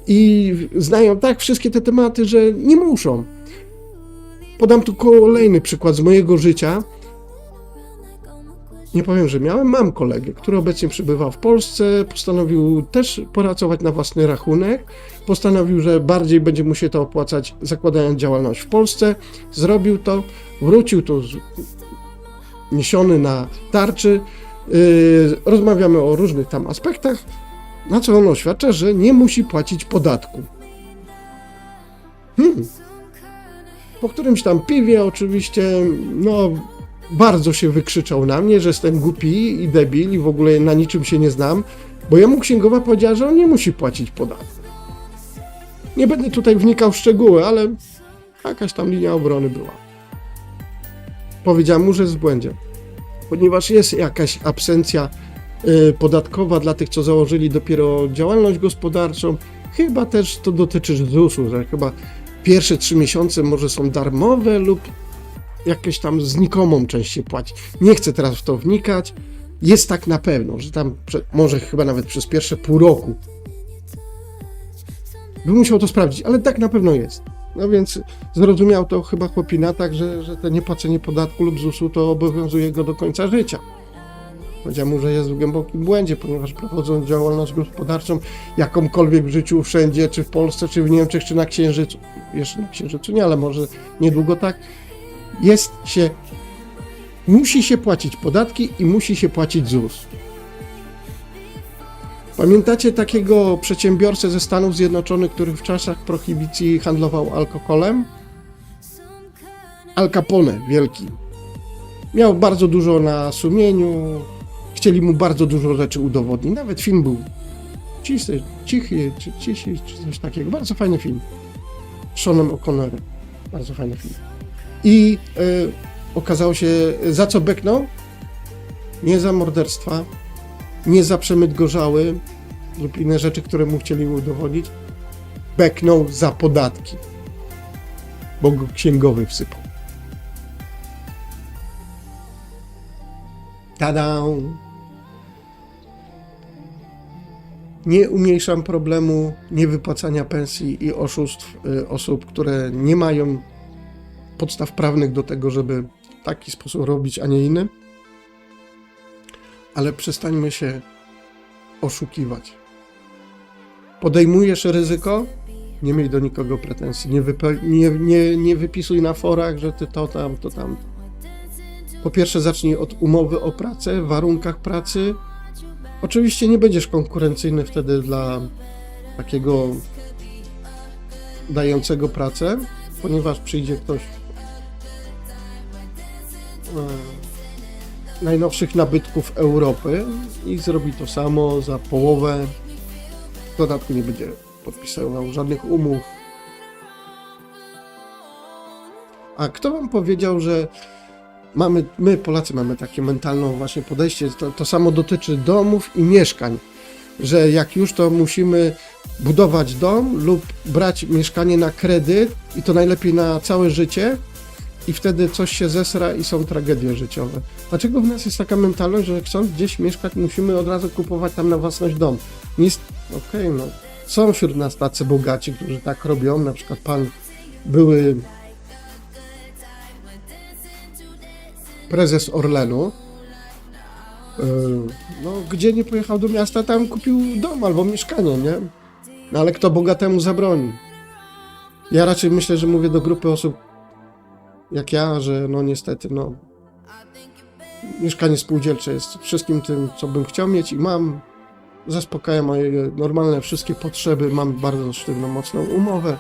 i znają tak wszystkie te tematy, że nie muszą. Podam tu kolejny przykład z mojego życia. Nie powiem, że mam kolegę, który obecnie przybywa w Polsce, postanowił też pracować na własny rachunek, postanowił, że bardziej będzie mu się to opłacać, zakładając działalność w Polsce, zrobił to, wrócił tu niesiony na tarczy, rozmawiamy o różnych tam aspektach, na co on oświadcza, że nie musi płacić podatku. Po którymś tam piwie oczywiście, bardzo się wykrzyczał na mnie, że jestem głupi i debil i w ogóle na niczym się nie znam, bo jemu księgowa powiedziała, że on nie musi płacić podatku. Nie będę tutaj wnikał w szczegóły, ale jakaś tam linia obrony była. Powiedziałem mu, że jest w błędzie, ponieważ jest jakaś absencja podatkowa dla tych, co założyli dopiero działalność gospodarczą. Chyba też to dotyczy ZUS-u, że chyba pierwsze 3 miesiące może są darmowe lub jakieś tam znikomą część się płaci. Nie chcę teraz w to wnikać. Jest tak na pewno, że tam może chyba nawet przez pierwsze pół roku. Bym musiał to sprawdzić, ale tak na pewno jest. No więc zrozumiał to chyba chłopina tak, że to niepłacenie podatku lub ZUS-u to obowiązuje go do końca życia. Powiedział mu, że jest w głębokim błędzie, ponieważ prowadząc działalność gospodarczą jakąkolwiek w życiu, wszędzie, czy w Polsce, czy w Niemczech, czy na Księżycu, jeszcze na Księżycu nie, ale może niedługo tak, musi się płacić podatki i musi się płacić ZUS. Pamiętacie takiego przedsiębiorcę ze Stanów Zjednoczonych, który w czasach prohibicji handlował alkoholem? Al Capone, wielki. Miał bardzo dużo na sumieniu, chcieli mu bardzo dużo rzeczy udowodnić. Nawet film był cichy, czy coś takiego. Bardzo fajny film. Seanem O'Connorem. Bardzo fajny film. I okazało się, za co beknął? Nie za morderstwa, nie za przemyt gorzały lub inne rzeczy, które mu chcieli udowodnić. Beknął za podatki, bo go księgowy wsypał. Tada! Nie umniejszam problemu niewypłacania pensji i oszustw osób, które nie mają podstaw prawnych do tego, żeby w taki sposób robić, a nie inny. Ale przestańmy się oszukiwać. Podejmujesz ryzyko? Nie miej do nikogo pretensji. Nie wypisuj na forach, że ty to tam, to tam. Po pierwsze zacznij od umowy o pracę, warunkach pracy. Oczywiście nie będziesz konkurencyjny wtedy dla takiego dającego pracę, ponieważ przyjdzie ktoś najnowszych nabytków Europy i zrobi to samo za połowę. W dodatku nie będzie podpisywał żadnych umów. A kto wam powiedział, że my Polacy mamy takie mentalne właśnie podejście, to samo dotyczy domów i mieszkań, że jak już to musimy budować dom lub brać mieszkanie na kredyt i to najlepiej na całe życie i wtedy coś się zesra i są tragedie życiowe. Dlaczego w nas jest taka mentalność, że chcąc gdzieś mieszkać musimy od razu kupować tam na własność dom? Okej, no. Są wśród nas tacy bogaci, którzy tak robią, na przykład pan były prezes Orlenu, no gdzie nie pojechał do miasta, tam kupił dom albo mieszkanie, nie? No ale kto bogatemu zabroni? Ja raczej myślę, że mówię do grupy osób jak ja, że no niestety, no mieszkanie spółdzielcze jest wszystkim tym, co bym chciał mieć i mam, zaspokaja moje normalne wszystkie potrzeby, mam bardzo sztywną, mocną umowę,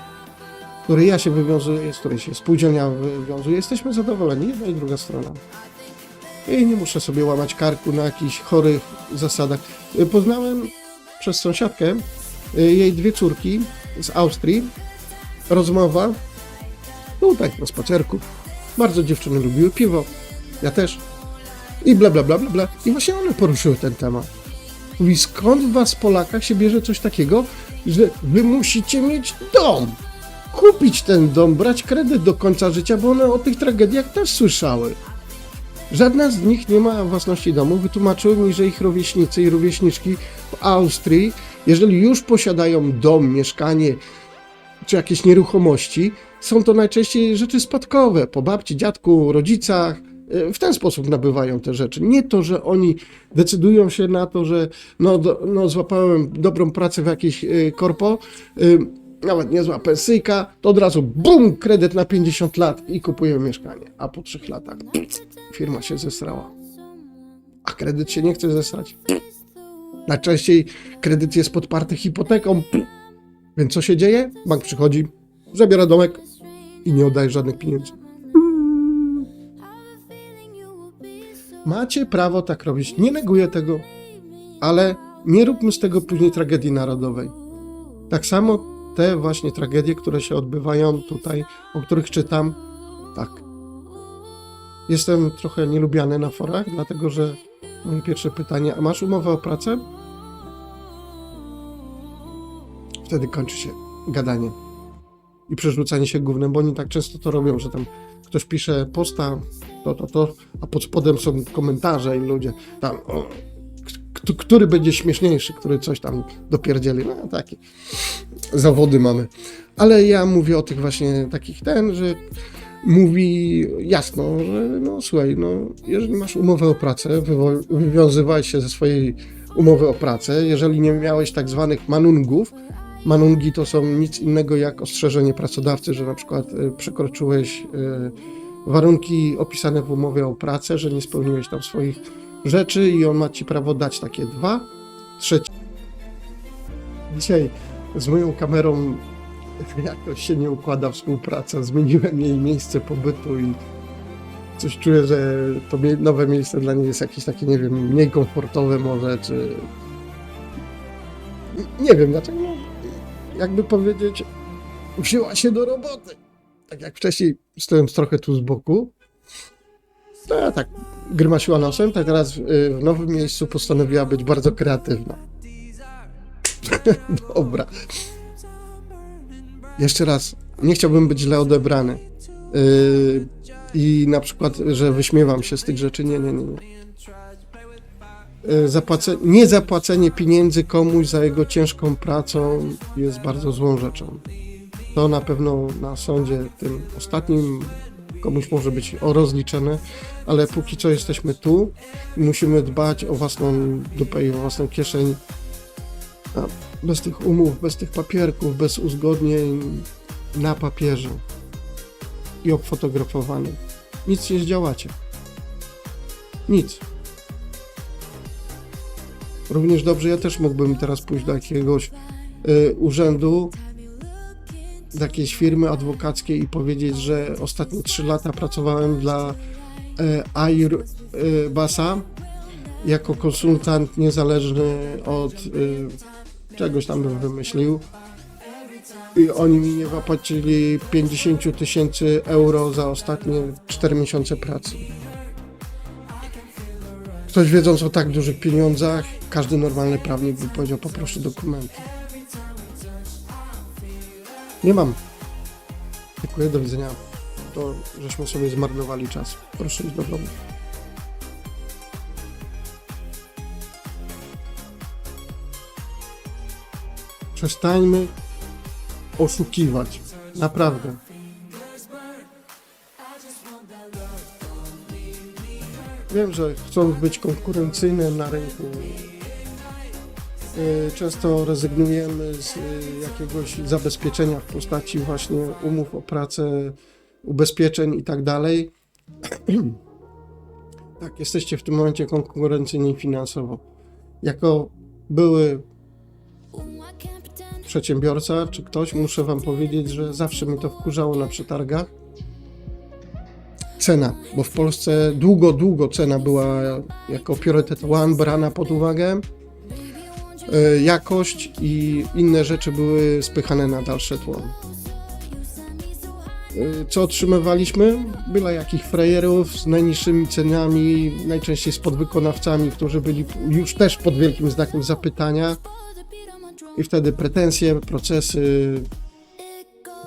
z której ja się wywiązuję, z której się spółdzielnia wywiązuje, jesteśmy zadowoleni, jedna i druga strona. I nie muszę sobie łamać karku na jakichś chorych zasadach. Poznałem przez sąsiadkę jej 2 córki z Austrii, rozmowa, tutaj na spacerku, bardzo dziewczyny lubiły piwo, ja też, i bla bla bla bla bla, i właśnie one poruszyły ten temat. Mówi, skąd w was Polakach się bierze coś takiego, że wy musicie mieć dom, kupić ten dom, brać kredyt do końca życia, bo one o tych tragediach też słyszały. Żadna z nich nie ma własności domu. Wytłumaczyły mi, że ich rówieśnicy i rówieśniczki w Austrii, jeżeli już posiadają dom, mieszkanie czy jakieś nieruchomości, są to najczęściej rzeczy spadkowe, po babci, dziadku, rodzicach. W ten sposób nabywają te rzeczy. Nie to, że oni decydują się na to, że złapałem dobrą pracę w jakiejś korpo, nawet niezła pensyjka, to od razu bum, kredyt na 50 lat i kupujemy mieszkanie. A po 3 latach firma się zesrała. A kredyt się nie chce zesrać. Najczęściej kredyt jest podparty hipoteką. Więc co się dzieje? Bank przychodzi, zabiera domek i nie oddaje żadnych pieniędzy. Macie prawo tak robić. Nie neguję tego, ale nie róbmy z tego później tragedii narodowej. Tak samo te właśnie tragedie, które się odbywają tutaj, o których czytam, tak. Jestem trochę nielubiany na forach, dlatego że moje pierwsze pytanie, a masz umowę o pracę? Wtedy kończy się gadanie i przerzucanie się gównem, bo oni tak często to robią, że tam ktoś pisze posta, a pod spodem są komentarze i ludzie tam, który będzie śmieszniejszy, który coś tam dopierdzieli, no takie zawody mamy. Ale ja mówię o tych właśnie takich że mówi jasno, że no słuchaj, no jeżeli masz umowę o pracę, wywiązywałeś się ze swojej umowy o pracę, jeżeli nie miałeś tak zwanych manungów, manungi to są nic innego jak ostrzeżenie pracodawcy, że na przykład przekroczyłeś warunki opisane w umowie o pracę, że nie spełniłeś tam swoich rzeczy i on ma ci prawo dać takie 2. Trzecie. Dzisiaj z moją kamerą jakoś się nie układa współpraca. Zmieniłem jej miejsce pobytu i coś czuję, że to nowe miejsce dla niej jest jakieś takie, nie wiem, mniej komfortowe może, czy... Nie wiem dlaczego. Jakby powiedzieć, wzięła się do roboty. Tak jak wcześniej stojąc trochę tu z boku, to ja tak grymasiła nosem, tak teraz w nowym miejscu postanowiła być bardzo kreatywna. Dobra. Jeszcze raz, nie chciałbym być źle odebrany. I na przykład, że wyśmiewam się z tych rzeczy. Nie. Niezapłacenie pieniędzy komuś za jego ciężką pracą jest bardzo złą rzeczą. To na pewno na sądzie tym ostatnim komuś może być rozliczone, ale póki co jesteśmy tu i musimy dbać o własną dupę i o własną kieszeń. Bez tych umów, bez tych papierków, bez uzgodnień na papierze i obfotografowanych. Nic nie zdziałacie. Nic. Równie dobrze ja też mógłbym teraz pójść do jakiegoś urzędu, do jakiejś firmy adwokackiej i powiedzieć, że ostatnie 3 lata pracowałem dla Airbasa jako konsultant niezależny od czegoś tam bym wymyślił i oni mi nie zapłacili 50 000 euro za ostatnie 4 miesiące pracy. Ktoś wiedząc o tak dużych pieniądzach, każdy normalny prawnik by powiedział: poproszę dokumenty. Nie mam. Dziękuję, do widzenia. To żeśmy sobie zmarnowali czas. Proszę iść do domu. Przestańmy oszukiwać. Naprawdę. Wiem, że chcąc być konkurencyjnym na rynku, często rezygnujemy z jakiegoś zabezpieczenia w postaci właśnie umów o pracę, ubezpieczeń i tak dalej. Tak, jesteście w tym momencie konkurencyjni finansowo. Jako były przedsiębiorca czy ktoś, muszę wam powiedzieć, że zawsze mnie to wkurzało na przetargach. Cena, bo w Polsce długo cena była jako priorytet one brana pod uwagę. Jakość i inne rzeczy były spychane na dalsze tło. Co otrzymywaliśmy? Byle jakich frajerów z najniższymi cenami, najczęściej z podwykonawcami, którzy byli już też pod wielkim znakiem zapytania. I wtedy pretensje, procesy,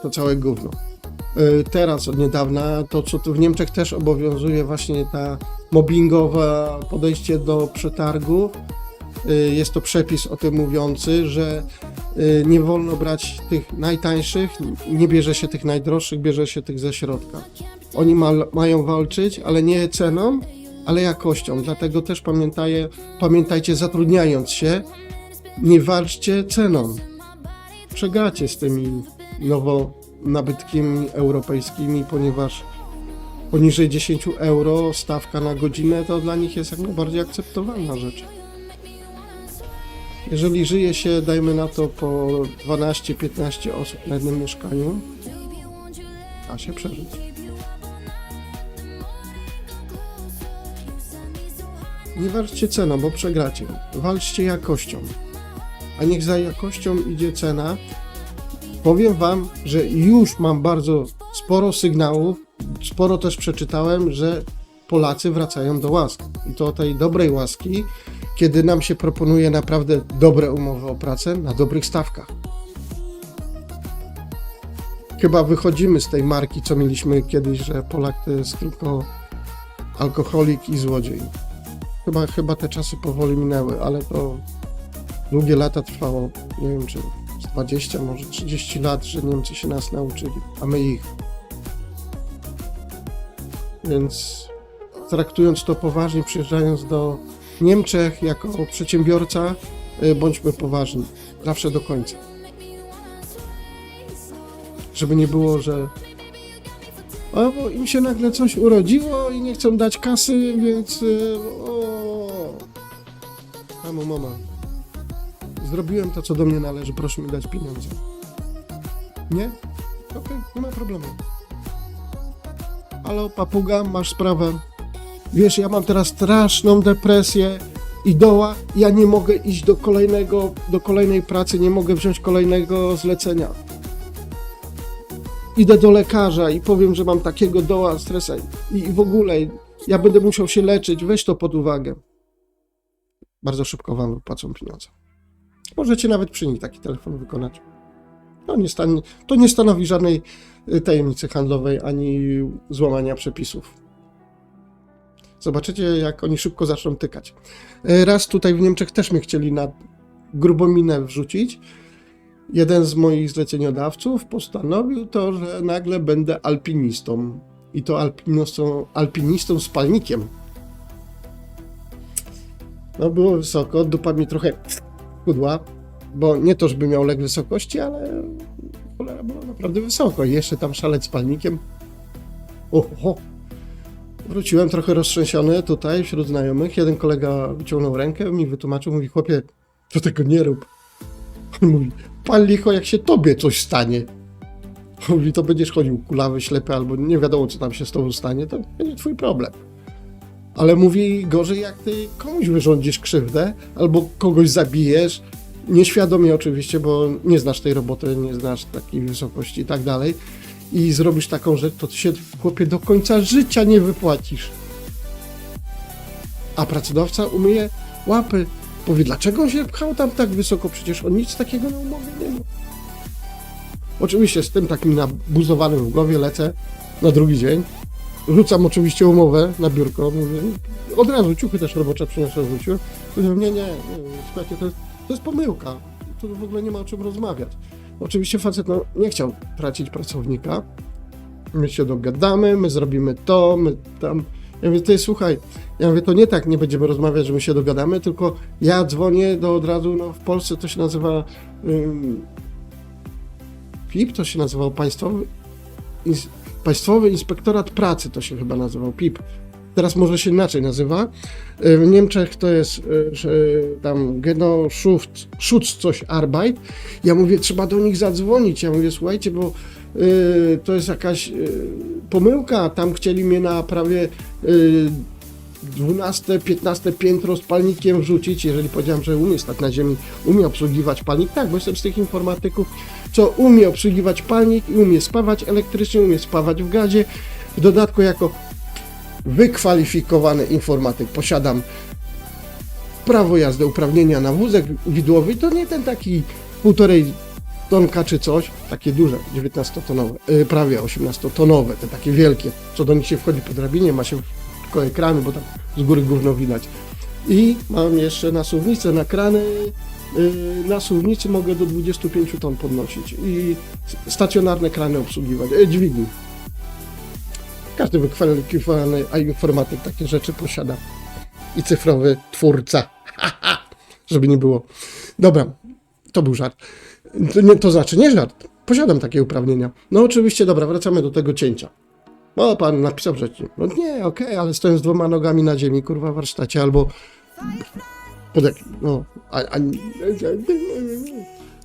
to całe gówno. Teraz od niedawna to, co tu w Niemczech też obowiązuje, właśnie ta mobbingowe podejście do przetargów. Jest to przepis o tym mówiący, że nie wolno brać tych najtańszych, nie bierze się tych najdroższych, bierze się tych ze środka. Oni mają walczyć, ale nie ceną, ale jakością. Dlatego też pamiętajcie, zatrudniając się, nie walczcie ceną. Przegracie z tymi nowo nabytkami europejskimi, ponieważ poniżej 10 euro stawka na godzinę to dla nich jest jak najbardziej akceptowalna rzecz. Jeżeli żyje się, dajmy na to, po 12-15 osób na jednym mieszkaniu, da się przeżyć. Nie walczcie ceną, bo przegracie. Walczcie jakością. A niech za jakością idzie cena. Powiem wam, że już mam bardzo sporo sygnałów, sporo też przeczytałem, że Polacy wracają do łask. I to tej dobrej łaski, kiedy nam się proponuje naprawdę dobre umowy o pracę na dobrych stawkach. Chyba wychodzimy z tej marki, co mieliśmy kiedyś, że Polak to jest tylko alkoholik i złodziej. Chyba te czasy powoli minęły, ale to długie lata trwało, nie wiem czy 20, może 30 lat, że Niemcy się nas nauczyli, a my ich. Więc traktując to poważnie, przyjeżdżając do Niemczech jako przedsiębiorca, bądźmy poważni, zawsze do końca. Żeby nie było, że bo im się nagle coś urodziło i nie chcą dać kasy, więc mama, zrobiłem to, co do mnie należy, proszę mi dać pieniądze. Nie? Okej, nie ma problemu. Halo, papuga, masz sprawę. Wiesz, ja mam teraz straszną depresję i doła, ja nie mogę iść do kolejnej pracy, nie mogę wziąć kolejnego zlecenia. idę do lekarza i powiem, że mam takiego doła stresa i w ogóle ja będę musiał się leczyć, weź to pod uwagę. Bardzo szybko wam wypłacą pieniądze. Możecie nawet przy nich taki telefon wykonać. To nie stanowi żadnej tajemnicy handlowej ani złamania przepisów. Zobaczycie, jak oni szybko zaczną tykać. Raz tutaj w Niemczech też mnie chcieli na grubą minę wrzucić. Jeden z moich zleceniodawców postanowił to, że nagle będę alpinistą. I to alpinistą z palnikiem. No było wysoko, dupa mi trochę chudła, bo nie to, żeby miał lek wysokości, ale cholera było naprawdę wysoko. I jeszcze tam szaleć z palnikiem. Oho. Wróciłem trochę roztrzęsiony tutaj wśród znajomych. Jeden kolega wyciągnął rękę, mi wytłumaczył, mówi, chłopie, to tego nie rób. On mówi, pal licho, jak się tobie coś stanie. Mówi, to będziesz chodził kulawy, ślepy, albo nie wiadomo, co tam się z tobą stanie, to będzie twój problem. Ale mówi, gorzej jak ty komuś wyrządzisz krzywdę, albo kogoś zabijesz, nieświadomie oczywiście, bo nie znasz tej roboty, nie znasz takiej wysokości i tak dalej, i zrobisz taką rzecz, to ty się, chłopie, do końca życia nie wypłacisz. A pracodawca umyje łapy. Powie, dlaczego on się pchał tam tak wysoko? Przecież on nic takiego na umowie nie ma. Oczywiście z tym takim nabuzowanym w głowie lecę na drugi dzień. Rzucam oczywiście umowę na biurko. Mówię, od razu ciuchy też robocze przyniosłem, wróciłem. Mówię, nie, słuchajcie, to jest pomyłka. Tu w ogóle nie ma o czym rozmawiać. Oczywiście facet nie chciał tracić pracownika. My się dogadamy, my zrobimy to, my tam... Ja mówię, ty słuchaj, to nie tak, nie będziemy rozmawiać, że my się dogadamy, tylko ja dzwonię od razu, w Polsce to się nazywa PIP, to się nazywał Państwowy Inspektorat Pracy, to się chyba nazywał PIP. Teraz może się inaczej nazywa. W Niemczech to jest tam Schutz coś Arbeit. Ja mówię, trzeba do nich zadzwonić. Ja mówię, słuchajcie, bo to jest jakaś pomyłka. Tam chcieli mnie na prawie 12, 15 piętro z palnikiem wrzucić. Jeżeli powiedziałem, że umie stać na ziemi, umie obsługiwać palnik, tak, bo jestem z tych informatyków, co umie obsługiwać palnik i umie spawać elektrycznie, umie spawać w gazie. W dodatku jako wykwalifikowany informatyk posiadam prawo jazdy, uprawnienia na wózek widłowy. To nie ten taki 1,5 tonka czy coś, takie duże, 19-tonowe, prawie 18-tonowe, te takie wielkie, co do nich się wchodzi po drabinie, ma się tylko ekrany, bo tam z góry gówno widać. I mam jeszcze nasuwnicę na krany, na suwnicy mogę do 25 ton podnosić i stacjonarne krany obsługiwać, dźwigni. Każdy wykwalifikowany informatyk takie rzeczy posiada. I cyfrowy twórca. Żeby nie było. Dobra, to był żart. To znaczy, nie żart. Posiadam takie uprawnienia. No oczywiście, dobra, wracamy do tego cięcia. O, pan napisał wcześniej. No nie, okej, ale stoję z 2 nogami na ziemi, kurwa, w warsztacie, albo...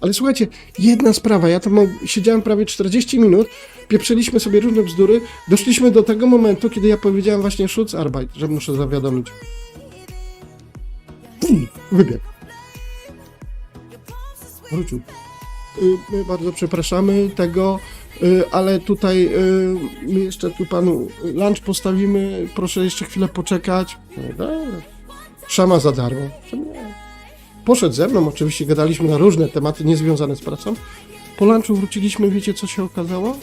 Ale słuchajcie, jedna sprawa, ja tam siedziałem prawie 40 minut, pieprzyliśmy sobie różne bzdury, doszliśmy do tego momentu, kiedy ja powiedziałem właśnie Schutzarbeit, że muszę zawiadomić. Wybiegł. Wrócił. My bardzo przepraszamy tego, ale tutaj my jeszcze tu panu lunch postawimy, proszę jeszcze chwilę poczekać. No dobra. Szama za darmo. Poszedł ze mną, oczywiście gadaliśmy na różne tematy niezwiązane z pracą. Po lunchu wróciliśmy, wiecie co się okazało?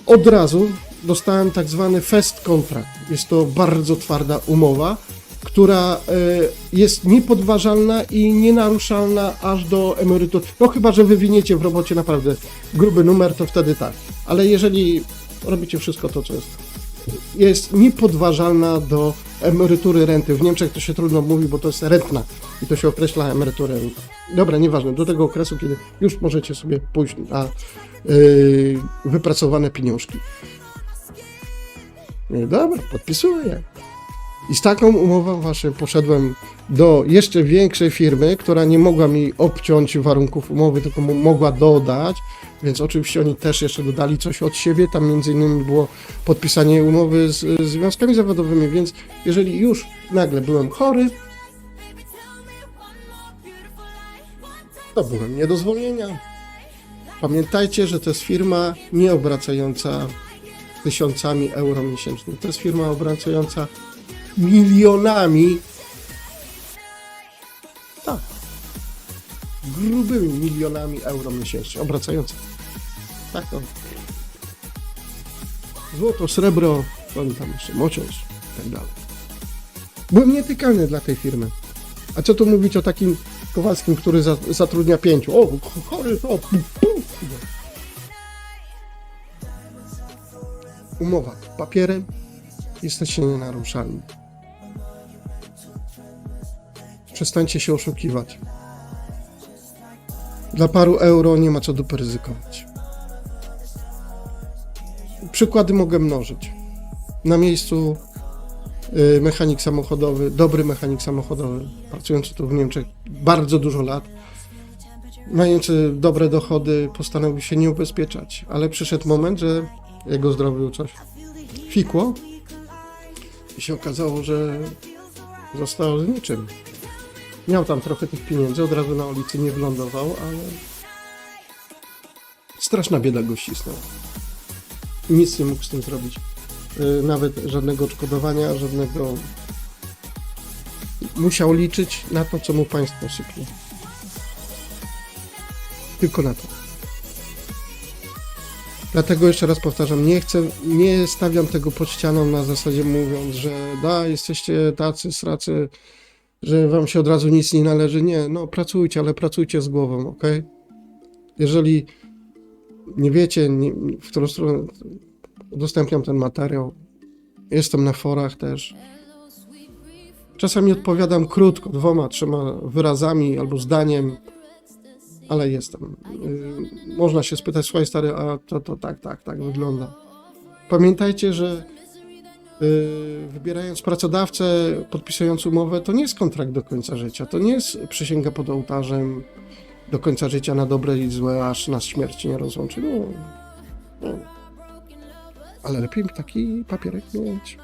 Od razu dostałem tak zwany fest contract. Jest to bardzo twarda umowa, która jest niepodważalna i nienaruszalna aż do emerytury. No chyba, że wywiniecie w robocie naprawdę gruby numer, to wtedy tak. Ale jeżeli robicie wszystko to, co jest niepodważalna do emerytury, renty. W Niemczech to się trudno mówi, bo to jest rentna i to się określa emeryturę. Dobra, nieważne, do tego okresu, kiedy już możecie sobie pójść na wypracowane pieniążki. No dobra, podpisuję. I z taką umową właśnie poszedłem do jeszcze większej firmy, która nie mogła mi obciąć warunków umowy, tylko mogła dodać, więc oczywiście oni też jeszcze dodali coś od siebie, tam między innymi było podpisanie umowy z związkami zawodowymi, więc jeżeli już nagle byłem chory, to byłem nie do zwolnienia. Pamiętajcie, że to jest firma nie obracająca tysiącami euro miesięcznie. To jest firma obracająca milionami, tak, grubymi milionami euro miesięcznie. Obracająca. Tak to. Złoto, srebro, co oni tam jeszcze, mociąż i tak dalej. Byłem nietykalny dla tej firmy. A co tu mówić o takim Kowalskim, który zatrudnia 5? O, chory, o, umowa papierem, jesteście nienaruszalni. Przestańcie się oszukiwać. Dla paru euro nie ma co dupy ryzykować. Przykłady mogę mnożyć. Na miejscu mechanik samochodowy, dobry mechanik samochodowy, pracujący tu w Niemczech bardzo dużo lat, mający dobre dochody, postanowił się nie ubezpieczać, ale przyszedł moment, że jego zdrowiu coś fikło i się okazało, że został z niczym. Miał tam trochę tych pieniędzy, od razu na ulicy nie wylądował, ale straszna bieda go ścisnęła. Nic nie mógł z tym zrobić. Nawet żadnego odszkodowania, żadnego... Musiał liczyć na to, co mu państwo sypie. Tylko na to. Dlatego jeszcze raz powtarzam, nie stawiam tego pod ścianą na zasadzie mówiąc, że jesteście tacy, sracy, że wam się od razu nic nie należy. Nie, no pracujcie, ale pracujcie z głową, ok? Jeżeli nie wiecie, w którą stronę udostępniam ten materiał, jestem na forach też. Czasami odpowiadam krótko, 2, 3 wyrazami albo zdaniem, ale jestem. Można się spytać, słuchaj stary, a to tak wygląda. Pamiętajcie, że wybierając pracodawcę, podpisując umowę, to nie jest kontrakt do końca życia, to nie jest przysięga pod ołtarzem do końca życia na dobre i złe, aż nas śmierć nie rozłączy. No. Ale lepiej taki papierek mieć.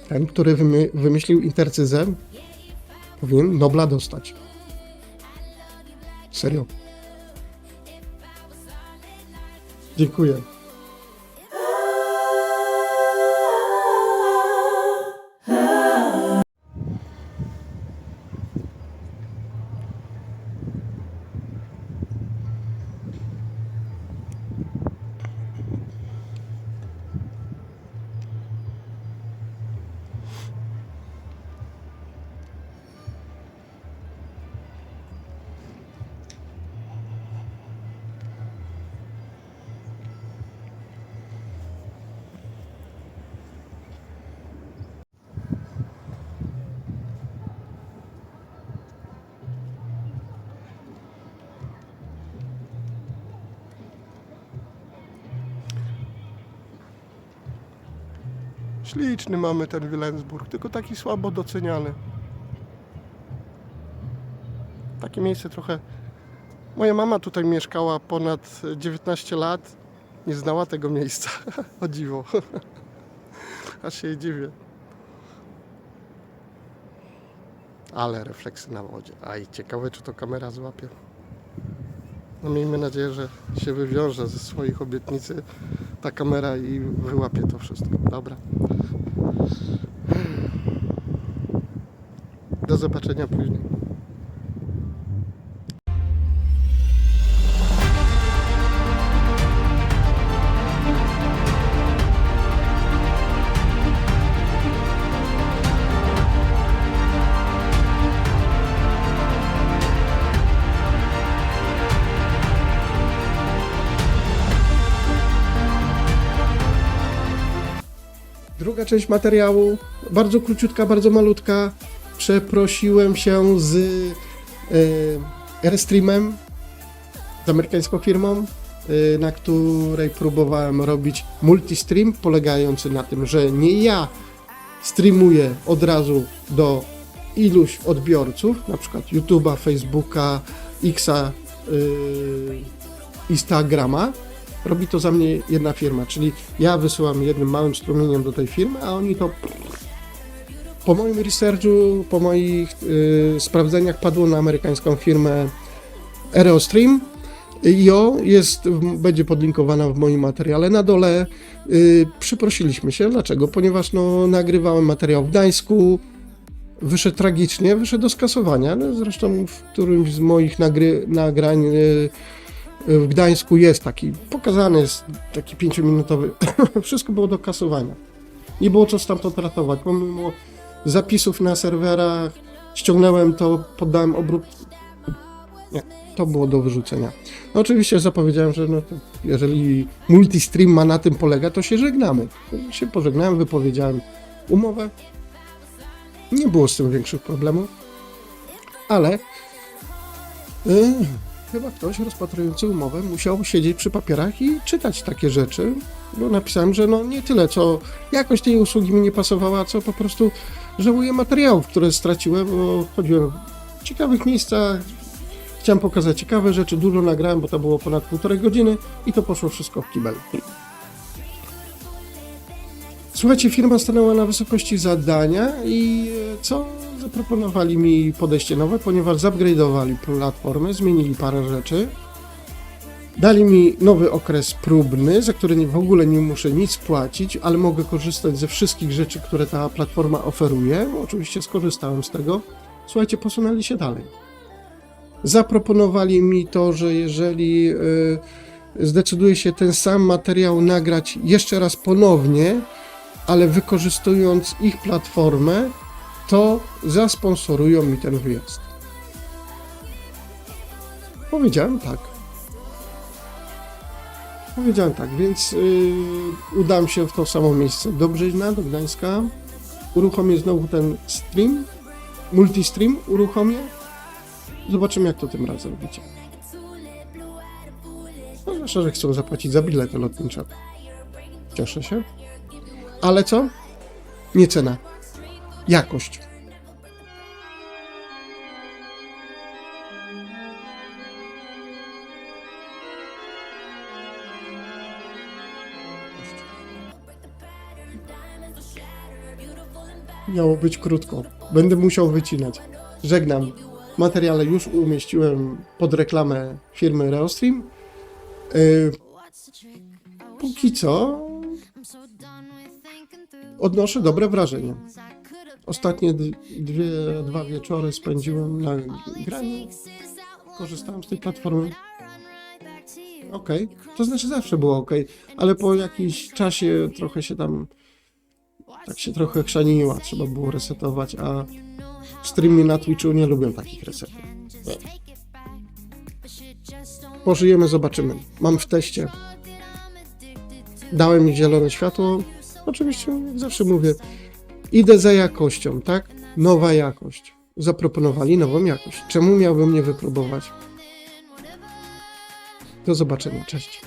Ten, który wymyślił intercyzę, powinien Nobla dostać. Serio. Dziękuję. Śliczny mamy ten Wilhelmsburg, tylko taki słabo doceniany. Takie miejsce trochę... Moja mama tutaj mieszkała ponad 19 lat, nie znała tego miejsca. O dziwo. Aż się jej dziwię. Ale refleksy na wodzie. Aj, ciekawe, czy to kamera złapie. No miejmy nadzieję, że się wywiąże ze swoich obietnicy ta kamera i wyłapie to wszystko. Dobra. Do zobaczenia później. Druga część materiału, bardzo króciutka, bardzo malutka. Przeprosiłem się z Airstreamem, z amerykańską firmą, na której próbowałem robić multistream, polegający na tym, że nie ja streamuję od razu do iluś odbiorców, na przykład YouTube'a, Facebooka, Xa, Instagrama. Robi to za mnie jedna firma, czyli ja wysyłam jednym małym strumieniem do tej firmy, a oni to po moim researchu, po moich sprawdzeniach padło na amerykańską firmę Aerostream Będzie podlinkowana w moim materiale na dole. Przyprosiliśmy się. Dlaczego? Ponieważ nagrywałem materiał w Gdańsku, wyszedł tragicznie, wyszedł do skasowania. No, zresztą w którymś z moich nagrań w Gdańsku jest taki, pokazany jest taki 5-minutowy. Wszystko było do kasowania. Nie było co stamtąd ratować. Pomimo zapisów na serwerach, ściągnąłem to, poddałem obróbce. Nie, to było do wyrzucenia. No oczywiście zapowiedziałem, że jeżeli multistream ma na tym polegać, to się żegnamy. Się pożegnałem, wypowiedziałem umowę. Nie było z tym większych problemów, ale chyba ktoś rozpatrujący umowę musiał siedzieć przy papierach i czytać takie rzeczy, bo napisałem, że nie tyle, co jakość tej usługi mi nie pasowała, co po prostu żałuję materiałów, które straciłem, bo chodziłem w ciekawych miejscach, chciałem pokazać ciekawe rzeczy, dużo nagrałem, bo to było ponad 1,5 godziny i to poszło wszystko w kibel. Słuchajcie, firma stanęła na wysokości zadania i co? Zaproponowali mi podejście nowe, ponieważ zupgrade'owali platformę, zmienili parę rzeczy. Dali mi nowy okres próbny, za który w ogóle nie muszę nic płacić, ale mogę korzystać ze wszystkich rzeczy, które ta platforma oferuje. Oczywiście skorzystałem z tego. Słuchajcie, posunęli się dalej. Zaproponowali mi to, że jeżeli zdecyduje się ten sam materiał nagrać jeszcze raz ponownie, ale wykorzystując ich platformę, to zasponsorują mi ten wyjazd. Powiedziałem tak, więc udam się w to samo miejsce do Brzeźna, do Gdańska. Uruchomię znowu ten stream, multistream uruchomię. Zobaczymy, jak to tym razem robicie. No, zwłaszcza, że chcą zapłacić za bilety lotnicze. Cieszę się. Ale co? Nie cena. Jakość. Miało być krótko. Będę musiał wycinać. Żegnam. Materiale już umieściłem pod reklamę firmy Reostream. Póki co odnoszę dobre wrażenie. Ostatnie dwa wieczory spędziłem na graniu. Korzystałem z tej platformy. Ok, to znaczy zawsze było ok, ale po jakimś czasie trochę się tam tak się trochę chrzaniła, trzeba było resetować, a streamy na Twitchu nie lubią takich resetów. Pożyjemy, zobaczymy. Mam w teście. Dałem mi zielone światło. Oczywiście, jak zawsze mówię, idę za jakością, tak? Nowa jakość. Zaproponowali nową jakość. Czemu miałbym nie wypróbować? Do zobaczenia. Cześć.